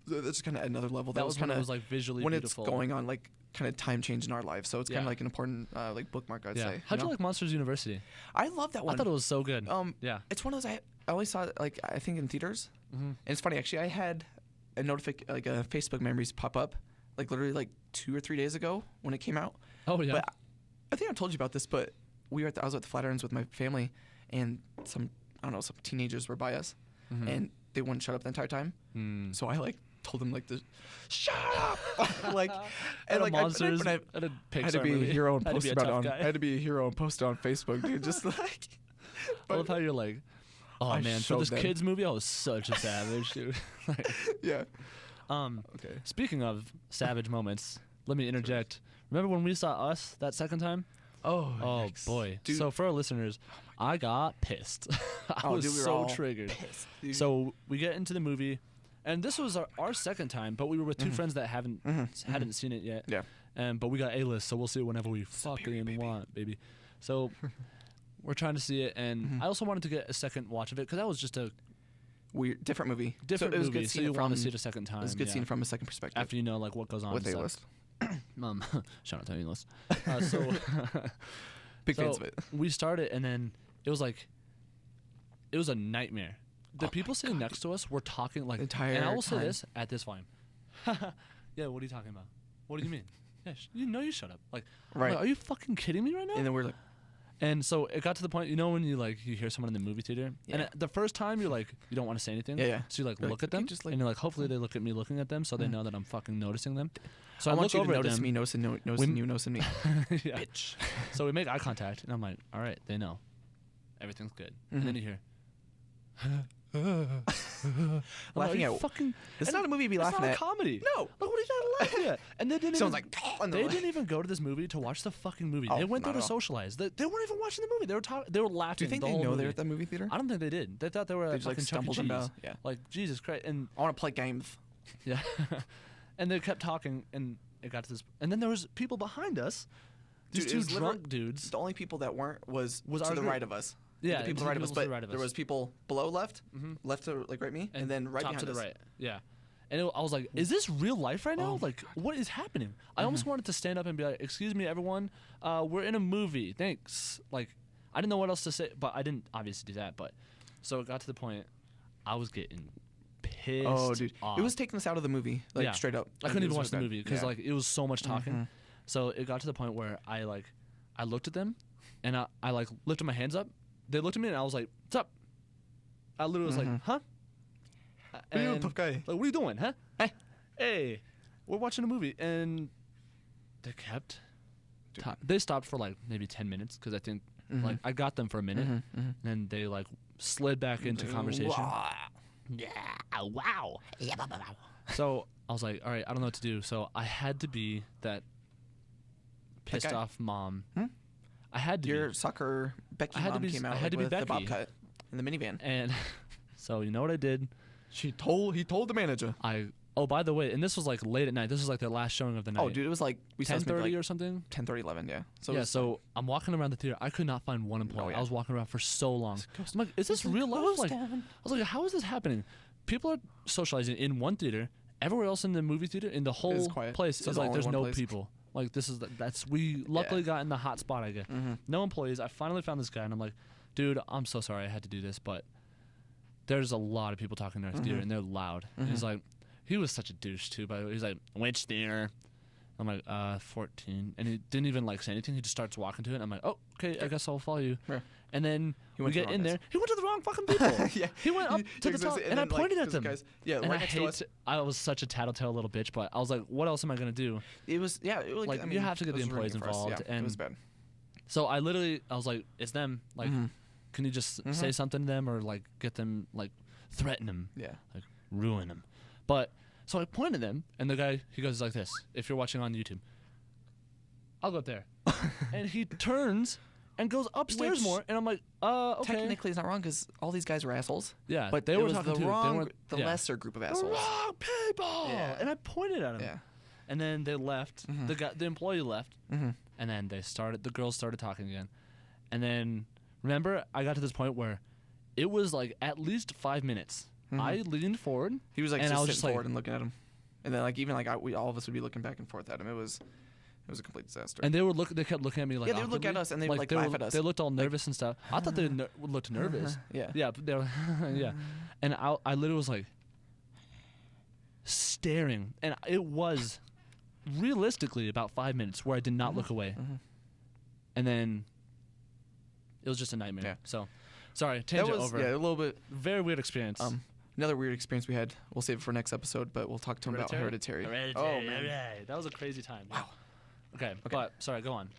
So that's kind of another level. That was when kind it of was like visually when beautiful. it's going on like kind of time change in our lives. So it's kind Yeah. of like an important like bookmark, I'd say. How'd you know? like Monsters University? I love that one. I thought it was so good. Yeah. It's one of those I always saw it, like I think in theaters. Mm-hmm. And it's funny actually. I had a like a Facebook memories pop up like literally like 2 or 3 days ago when it came out. Oh yeah. But I think I told you about this, but I was at the Flatirons with my family, and some teenagers were by us, and they wouldn't shut up the entire time. So I like told them like this, shut up, like, and like Monsters, I at a had Pixar to be movie. a hero and Had to post be a about it tough on. guy. I had to be a hero and post it on Facebook, dude. Just like, I love how you're like, oh I man, for showed this them. kids movie, I was such a savage, dude. Like, yeah. okay. Speaking of savage moments, let me interject. Remember when we saw Us that second time? Oh Oh boy. Dude. So for our listeners, I got pissed. I was dude, we were so all triggered. pissed, dude. So we get into the movie, and this was our second time, but we were with two friends that hadn't seen it yet. Yeah. But we got A-list, so we'll see it whenever we fucking want, baby. So we're trying to see it, and I also wanted to get a second watch of it because that was just a Weird, different movie. different so it was movie. Good So seeing you it want to from- see it a second time. It was good yeah. seeing it from a second perspective. After you know like what goes on. with and A stuff. list. Shout out to A-list. So Big so fans of it. we started, and then it was a nightmare. The people sitting next to us were talking like, Entire and I will say time. this at this volume. Yeah, what are you talking about? What do you mean? Yeah, you shut up. Like, I'm Right. like, are you fucking kidding me right now? And then we're like, And so it got to the point, you know, when you hear someone in the movie theater, Yeah. and the first time you're like, you don't want to say anything. Yeah, yeah. So you You're look like, at them, okay, just, like- and you're like, hopefully they look at me looking at them, so they know that I'm fucking noticing them. So I I want look you to over at notice them. me, noticing you, noticing me. Yeah. Bitch. So we make eye contact, and I'm like, all right, they know. Everything's good. And then you hear. Laughing at. fucking. It's and not a movie to be it's laughing not at. a comedy. No. Like, what are you laughing at? And they didn't Someone's even, like, and they they're like- didn't even go to this movie to watch the fucking movie. Oh, They went there not to at all. socialize. They weren't even watching the movie. They were laughing. Do you think the they whole know movie. they're at the movie theater? I don't think they did. They thought they were They at just, like, fucking Chuck E. stumbled Cheese. into- yeah. Like Jesus Christ. And I want to play games. yeah, and they kept talking, and it got to this. And then there was people behind us. These Dude, it two was literally- drunk dudes. The only people that weren't was Was to our the group. right of us. Yeah, the people to two the right of us. people to the But right of there us. was people below left, left to like right me, and then right top behind to the us. right. Yeah. And I was like, is this real life right now? Like, what is happening? I almost wanted to stand up and be like, excuse me, everyone. We're in a movie. Thanks. Like, I didn't know what else to say, but I didn't obviously do that. But so it got to the point I was getting pissed. Oh, dude, off. it was taking us out of the movie, like Yeah. straight up. I Like, couldn't it even was watch the really movie bad. because Yeah. like it was so much talking. So it got to the point where I looked at them, and I like lifted my hands up. They looked at me, and I was like, "What's up?" I literally was like, "Huh?" What are you doing, And, tough guy? Like, what are you doing, huh? Hey, we're watching a movie, and they kept. They stopped for like maybe 10 minutes because I think like I got them for a minute, and then they like slid back into conversation. Wow. Yeah, wow. So I was like, all right, I don't know what to do. So I had to be that pissed guy? off mom. Hmm? I had to Your be. soccer Becky I had to mom be- came I out had to be with the Becky. bobcat in the minivan. And so you know what I did? He told the manager. Oh, by the way, and this was like late at night. This was like their last showing of the night. Oh, dude, it was like we saw 10:30 like or something. 10:30, 11, yeah. So it Yeah, was, so I'm walking around the theater. I could not find one employee. yeah. I was walking around for so long. Ghost- I'm like, is this It's real like life? ghost Like, I town. was like, how is this happening? People are socializing in one theater. Everywhere else in the movie theater, in the whole quiet. place, So is the like only there's one no place. people. Like this is that's we luckily got in the hot spot. I guess Mhm. no employees. I finally found this guy, and I'm like, dude, I'm so sorry I had to do this, but there's a lot of people talking in our theater, and they're loud. And he's like, he was such a douche too. By the way, he's like, which theater? I'm like, 14, and he didn't even like say anything. He just starts walking to it. And I'm like, oh, okay, I guess I'll follow you. Yeah. And then He we went to get the in wrong there. guys. He went to the wrong fucking people. Yeah. He went up to the Exactly. top, and I then, like, pointed at those them. guys- yeah, And right I next to hate. us. I was such a tattletale little bitch, but I was like, what else am I gonna do? It was Like, I you mean, have to get it the was ruining employees it for us. involved, Yeah, it was and- bad. So I was like, it's them. Like, can you just say something to them or like get them, like threaten them, Yeah. like ruin them? But so I pointed at them, and the guy, he goes like this. If you're watching on YouTube, I'll go up there, and he turns and goes upstairs Which more, and I'm like, okay. Technically, it's not wrong because all these guys were assholes. Yeah, but they it were was talking the too. They wrong, weren't- the yeah. lesser group of The assholes. wrong people. Yeah. And I pointed at him. Yeah. And then they left. The employee left. And then the girls started talking again. And then, remember, I got to this point where it was like at least 5 minutes. I leaned forward. He was like and just I was sitting just like, forward and looking at him, and then like even like we all of us would be looking back and forth at him. It was a complete disaster. and they kept looking at me like, Yeah, they would look at awkwardly. us and they would, like, laugh at us. They looked all nervous and stuff. I thought they looked nervous. Yeah. Yeah, but they were, yeah. And I literally was like staring, and it was realistically about 5 minutes where I did not look away, and then it was just a nightmare. Yeah. So, sorry, That tangent was over. a little bit. Very weird experience. Another weird experience we had. We'll save it for next episode, but we'll talk to him about Hereditary. Oh man. Alright. That was a crazy time. Wow. Okay, but sorry, go on.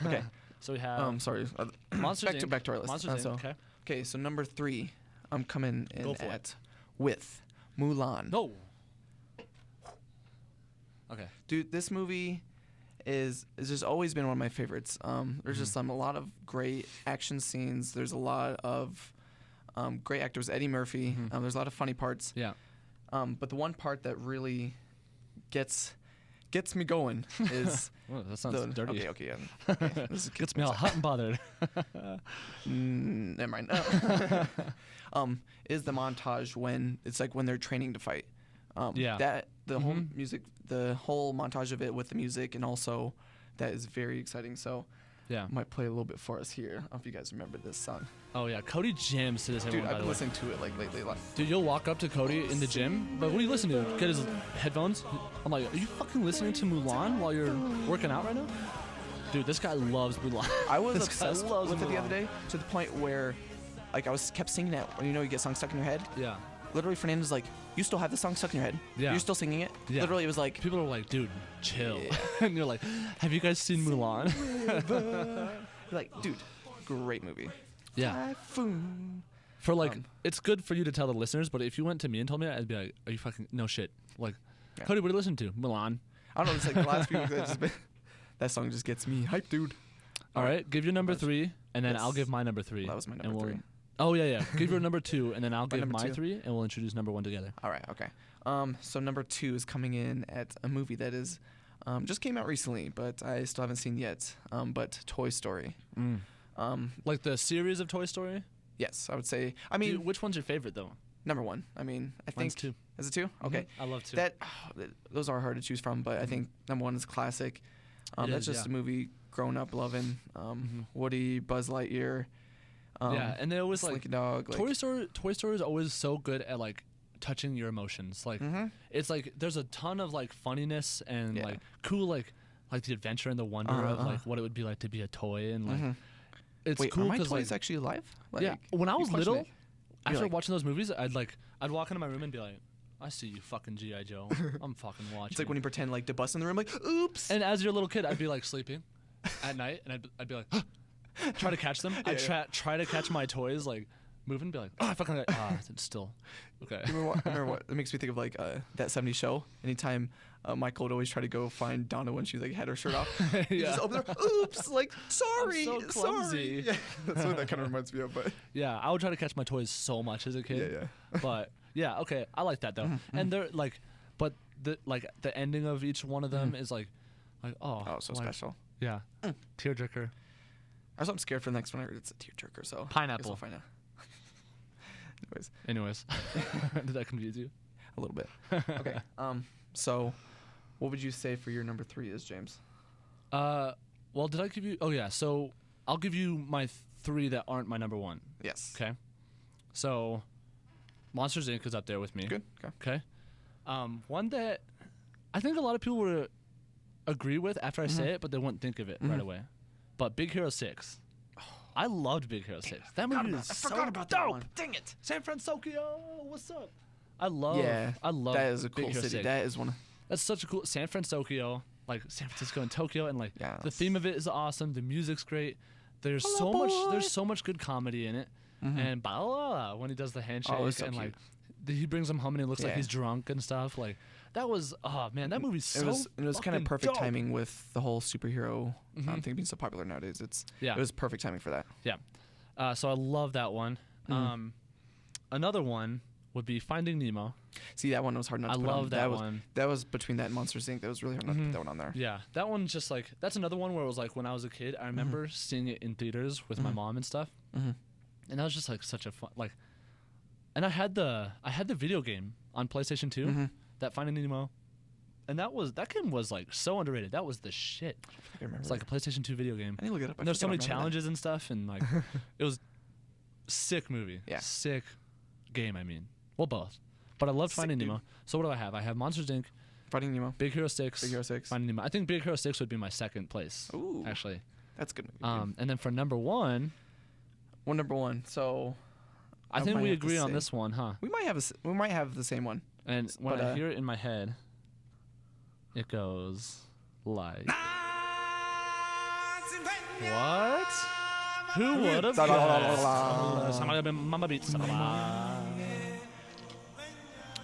Okay. So we have Sorry. Monsters Inc. back to our list. Monsters So- Inc. Okay. Okay, so number 3, I'm coming in Go for it. at with Mulan. No. Okay. Dude, this movie is just always been one of my favorites. There's just a lot of great action scenes. There's a lot of great actors. Eddie Murphy. There's a lot of funny parts. Yeah. But the one part that really gets me going is Oh, that sounds dirty. Okay, yeah. Okay, this is- Gets me all hot and bothered. Never mind. Is the montage when it's like when they're training to fight. Yeah. That the whole music, the whole montage of it with the music, and also that is very exciting. So Yeah. I might play a little bit for us here. I don't know if you guys remember this song. Oh yeah. Cody jams to this. Dude, everyone, by I've the been way. listening to it like lately. Like, Dude, you'll walk up to Cody in the gym, but what are you listening to? Get his headphones. I'm like, are you fucking listening to Mulan while you're working out right now? Dude, this guy loves Mulan. I was This guy obsessed loves with it the Mulan. other day to the point where, like, I kept singing it. When you get songs stuck in your head. Yeah. Literally, Fernando's like, "You still have the song stuck in your head? Yeah. You're still singing it?" Yeah. Literally, it was like, People are like, dude, chill. Yeah. And you're like, have you guys seen Mulan? like, dude, great movie. Yeah. Typhoon. For like, it's good for you to tell the listeners, but if you went to me and told me that, I'd be like, are you fucking, no shit. Like, Yeah. Cody, what are you listening to? Mulan. I don't know. It's like the last few weeks. That song just gets me hyped, dude. All right, give your number 3, and then Yes. I'll give my number 3. That was my and number we'll- 3. Oh, yeah. Give your number 2, and then I'll give number my 2. 3, and we'll introduce number 1 together. All right. Okay. So number 2 is coming in at a movie that is just came out recently, but I still haven't seen yet. But Toy Story. Like the series of Toy Story? Yes, I would say. I mean, Dude, which one's your favorite, though? number 1. I mean, I think Mine's 2. Is it 2? Okay. I love 2. Those are hard to choose from, but I think number 1 is classic. It That's is, just yeah. a movie grown up loving. Woody, Buzz Lightyear. Yeah, and they always, like, Slinky Dog. Like, Toy Story is always so good at, like, touching your emotions. Like, it's like there's a ton of, like, funniness and, Yeah. like, cool, like the adventure and the wonder of, like, what it would be like to be a toy. And, like, it's Wait, cool are my because, toys like, actually alive? Like, yeah, when I you was question little, it? You're after like- watching those movies, I'd walk into my room and be like, I see you, fucking G.I. Joe. I'm fucking watching. It's like when you pretend like to bust in the room, like, oops. And as your little kid, I'd be like sleeping at night, and I'd be like, try to catch them. I'd try to catch my toys like move and be like, oh, I fucking it's still okay. Remember what? It makes me think of like that 70s show. Anytime Michael would always try to go find Donna when she like had her shirt off. He just opened her. Oops! Like sorry, I'm so clumsy. sorry. Yeah, that's what that kind of reminds me of. But yeah, I would try to catch my toys so much as a kid. yeah. But yeah, okay, I like that though. And they're like, but the ending of each one of them is like oh so like, special. Yeah, tearjerker. I was scared for the next one. I heard it's a tearjerker. So Pineapple. I'll find out. Anyways, did that confuse you? A little bit. Okay. So, what would you say for your number 3 is, James? Well, did I give you? Oh yeah. So I'll give you my 3 that aren't my number 1. Yes. Okay. So, Monsters Inc. is up there with me. Good. Okay. One that I think a lot of people would agree with after I say it, but they wouldn't think of it right away. But Big Hero 6. I loved Big Hero 6. That movie is so dope. That one. Dang it. San Francisco, what's up? I love that is a Big cool Hero city. 6. That is one. That's such a cool San Francisco, like San Francisco and Tokyo, and like the Yes. theme of it is awesome. The music's great. There's so much good comedy in it. And when he does the handshake so and cute. like he brings him home and he looks like he's drunk and stuff. Like that was that movie's so It was kind of perfect dope. timing with the whole superhero thing being so popular nowadays. It was perfect timing for that. Yeah. So I love that one. Another one would be Finding Nemo. See, that one was hard not to put on. I love that one. That was between that and Monsters Inc. That was really hard not to put that one on there. Yeah, that one just like that's another one where it was like when I was a kid, I remember seeing it in theaters with my mom and stuff, and that was just like such a fun like. And I had the video game on PlayStation 2, that Finding Nemo, and that game was like so underrated. That was the shit. I remember. It's like a PlayStation 2 video game. I need to look it up. And there's so many challenges and stuff, and like it was sick movie. Yeah. Sick game. I mean, well, both. But I loved Finding Nemo. So what do I have? I have Monsters Inc., Finding Nemo, Big Hero 6, Big Hero 6. Finding Nemo. I think Big Hero 6 would be my second place. Ooh, actually. That's a good movie. And then for number 1, number 1. So I think we agree on this one, huh? We might have the same one. And when I hear it in my head, it goes like, what? Who would have guessed? Mama beats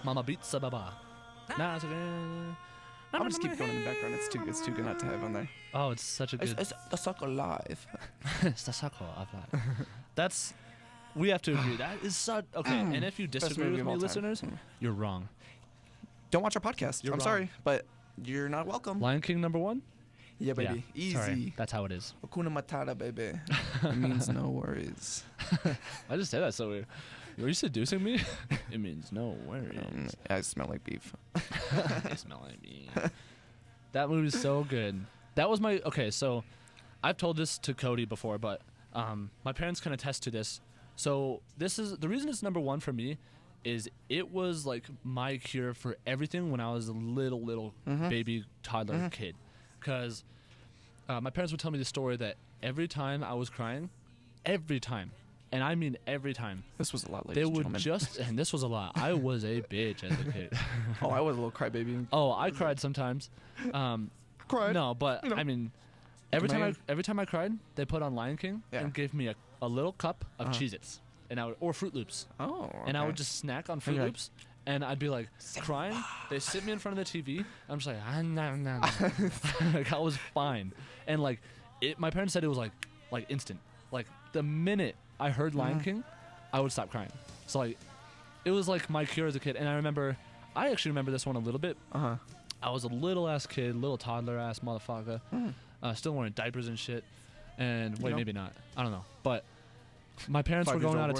Mama beats Baba. I'm gonna just keep going in the background. It's too good not to have on there. Oh, it's such a good. It's the sucker live. It's the sucker of life. That's. We have to agree. That is such okay. And if you disagree with me, listeners, you're wrong. Don't watch our podcast. I'm sorry, but you're not welcome. Lion King number 1. Yeah, baby. Easy. Sorry. That's how it is. Hakuna Matata, baby. It means no worries. I just say that so weird. Are you seducing me? It means no worries. I smell like beef. I smell like beef. That movie's so good. That was my okay. So, I've told this to Cody before, but my parents can attest to this. So this is the reason it's number 1 for me. Is it was like my cure for everything when I was a little baby toddler kid, because my parents would tell me the story that every time I was crying, every time, and I mean every time. This was a lot, they would just, and this was a lot. I was a bitch as a kid. Oh, I was a little crybaby. Oh, I cried sometimes. Cried? No, but I mean, every time I cried, they put on Lion King and gave me a little cup of Cheez-Its. And or Fruit Loops. Oh. Okay. And I would just snack on Fruit Loops, and I'd be like crying. They sit me in front of the TV. I'm just like, nah. Like I was fine. And like, my parents said it was like instant. Like the minute I heard Lion King, I would stop crying. So like, it was like my cure as a kid. And I actually remember this one a little bit. I was a little ass kid, little toddler ass motherfucker, still wearing diapers and shit. And wait, maybe not. I don't know, but. My parents were going out of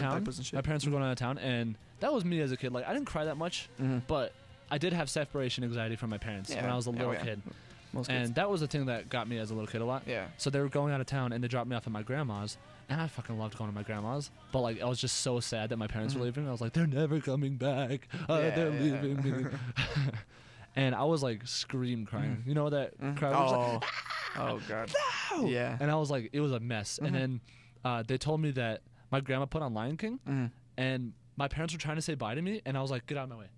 town. And that was me as a kid. Like I didn't cry that much, but I did have separation anxiety from my parents when I was a little kid. Most kids. That was the thing that got me as a little kid a lot. Yeah. So they were going out of town and they dropped me off at my grandma's, and I fucking loved going to my grandma's. But like I was just so sad that my parents were leaving. I was like, they're never coming back. They're leaving me. And I was like scream crying. You know that cry? Like, oh god. No! Yeah. And I was like, it was a mess. And then they told me that my grandma put on Lion King, and my parents were trying to say bye to me, and I was like, get out of my way.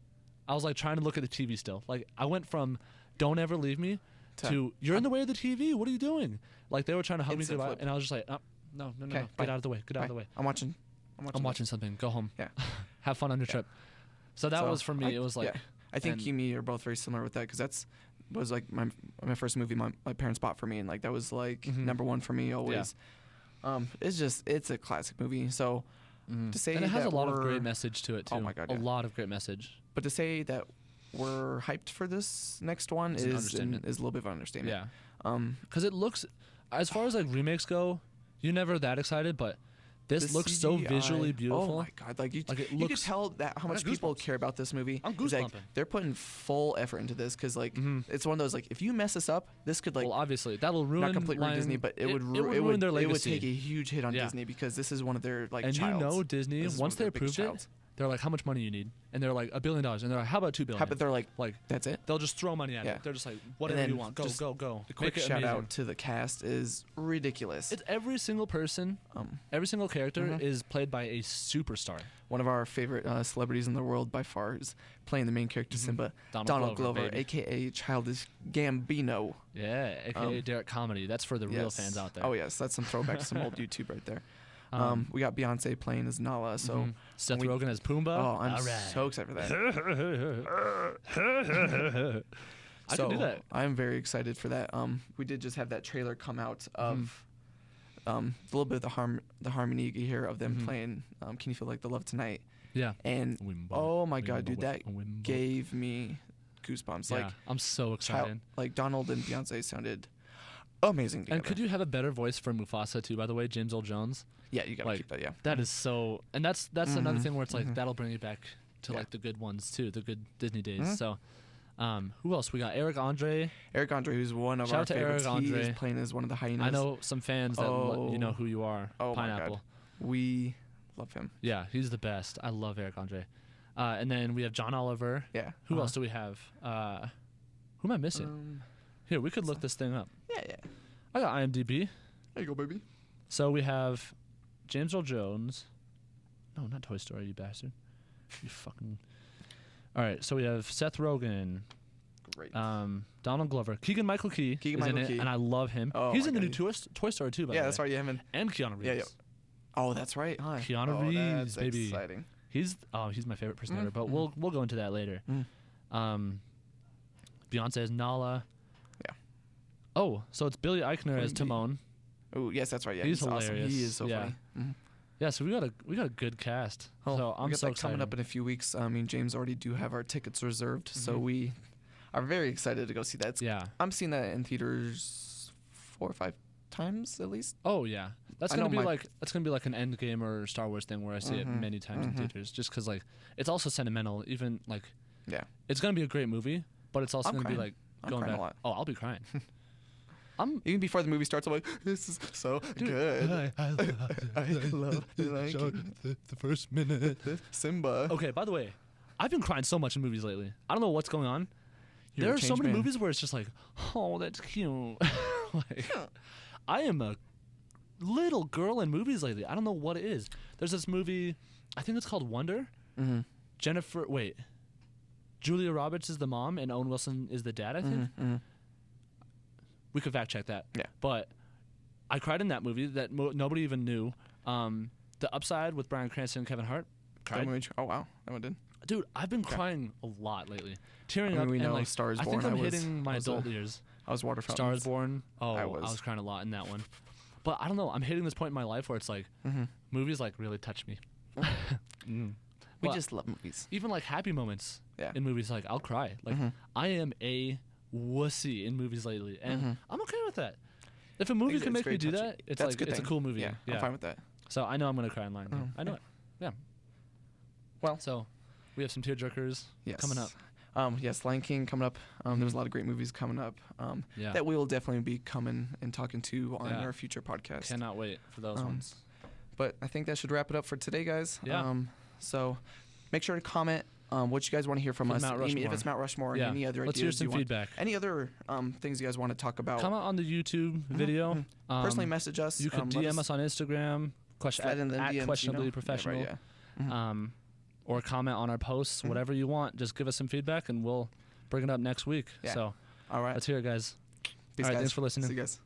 I was like trying to look at the TV still. Like I went from don't ever leave me to you're in the way of the TV. What are you doing? Like they were trying to hug me goodbye, and I was just like, no, get out of the way. Get out of the way. I'm watching I'm watching something. Go home. Yeah. Have fun on your trip. So that was for me. It was like. I think you and me are both very similar with that because that's was like my first movie my parents bought for me, and like that was like number one for me always. Yeah. It's a classic movie. So to say and it has that a lot of great message to it too. Oh my God, a lot of great message. But to say that we're hyped for this next one is a little bit of an understatement. Yeah. Because it looks, as far as like remakes go, you're never that excited, but this looks so visually beautiful. Oh my God! Like you can tell that how much people care about this movie. I'm goosebumping. Like, they're putting full effort into this because like it's one of those like if you mess this up, this could like well obviously that'll ruin not completely ruin Disney, but it would ruin their legacy. It would take a huge hit on Disney because this is one of their like. And childs. you know Disney once they approved it, they're like, how much money you need? And they're like $1 billion. And they're like, how about $2 billion? But they're like that's it. They'll just throw money at it. They're just like, whatever you want, go. A quick shout out to the cast is ridiculous. It's every single person, every single character is played by a superstar. One of our favorite celebrities in the world by far is playing the main character Simba, Donald Glover, aka Childish Gambino. Yeah, aka Derek Comedy. That's for the real fans out there. Oh yes, that's some throwback to some old YouTube right there. We got Beyonce playing as Nala, so Seth Rogen as Pumbaa. Oh, I'm so excited for that. I can do that. I'm very excited for that. We did just have that trailer come out of a little bit of the harmony you hear of them playing Can You Feel Like the Love Tonight? Yeah. And oh my God, dude, that gave me goosebumps. Yeah, like I'm so excited. Like Donald and Beyonce sounded amazing together. And could you have a better voice for Mufasa too, by the way, James Earl Jones? Yeah, you gotta keep that. Yeah, that is so, and that's another thing where it's like that'll bring you back to like the good ones too, the good Disney days. So, who else we got? Eric Andre. Eric Andre, who's one of our favorites. He is playing as one of the hyenas. I know some fans that you know who you are. Oh Pineapple. My God. We love him. Yeah, he's the best. I love Eric Andre. And then we have John Oliver. Yeah. Who else do we have? Who am I missing? Here, we could look this thing up. Yeah. I got IMDb. There you go, baby. So we have James Earl Jones. No, not Toy Story, you bastard. You fucking. All right, so we have Seth Rogen. Great. Donald Glover. Keegan-Michael Key is in it, and I love him. Oh, he's in the new Toy Story too, by the way. Yeah, that's right. Yeah, him and Keanu Reeves. Yeah. Oh, that's right. Huh? Keanu Reeves, that's baby. Exciting. He's my favorite person ever, but we'll go into that later. Beyonce as Nala. Yeah. Oh, so it's Billy Eichner as Timon. Oh, yes, that's right. Yeah, he's hilarious. Awesome. He is so funny. Yeah, so we got a good cast. So I'm so excited. Coming up in a few weeks. I mean, James already do have our tickets reserved, so we are very excited to go see that. I'm seeing that in theaters 4 or 5 times at least. Oh yeah, that's gonna be like an Endgame or Star Wars thing where I see it many times in theaters, just because like it's also sentimental. Even like it's gonna be a great movie, but it's also gonna be like going back. Oh, I'll be crying. Even before the movie starts, I'm like, this is so good. I love the first minute. Simba. Okay, by the way, I've been crying so much in movies lately. I don't know what's going on. There are so many movies where it's just like, oh, that's cute. Like, I am a little girl in movies lately. I don't know what it is. There's this movie, I think it's called Wonder. Julia Roberts is the mom and Owen Wilson is the dad, I think. We could fact check that. Yeah. But I cried in that movie that nobody even knew. The Upside with Bryan Cranston and Kevin Hart. Cried. Oh, wow. That one did. Dude, I've been crying a lot lately. Tearing up. We know like, Star is Born. I think I'm hitting my adult years. I was water fountains. Star is Born. Oh, I was crying a lot in that one. But I don't know. I'm hitting this point in my life where it's like movies like really touch me. We just love movies. Even like happy moments in movies, like I'll cry. Like I am a wussy in movies lately, and I'm okay with that. If a movie can make me do that, it's like it's a cool movie. Yeah, I'm fine with that. So I know I'm gonna cry in line. I know it. Yeah. Well, so we have some tearjerkers coming up. Yes, Lion King coming up. There's a lot of great movies coming up that we will definitely be coming and talking to on our future podcast. Cannot wait for those ones. But I think that should wrap it up for today, guys. Yeah. So make sure to comment what you guys want to hear from us. If it's Mount Rushmore, any other Let's ideas hear some feedback. Any other things you guys want to talk about. Comment on the YouTube video. Personally message us. You can DM us on Instagram, at Questionably Professional. Yeah, right, or comment on our posts, whatever you want. Just give us some feedback, and we'll bring it up next week. Yeah. So, all right. Let's hear it, guys. Peace, all right, guys. thanks for listening. See you guys.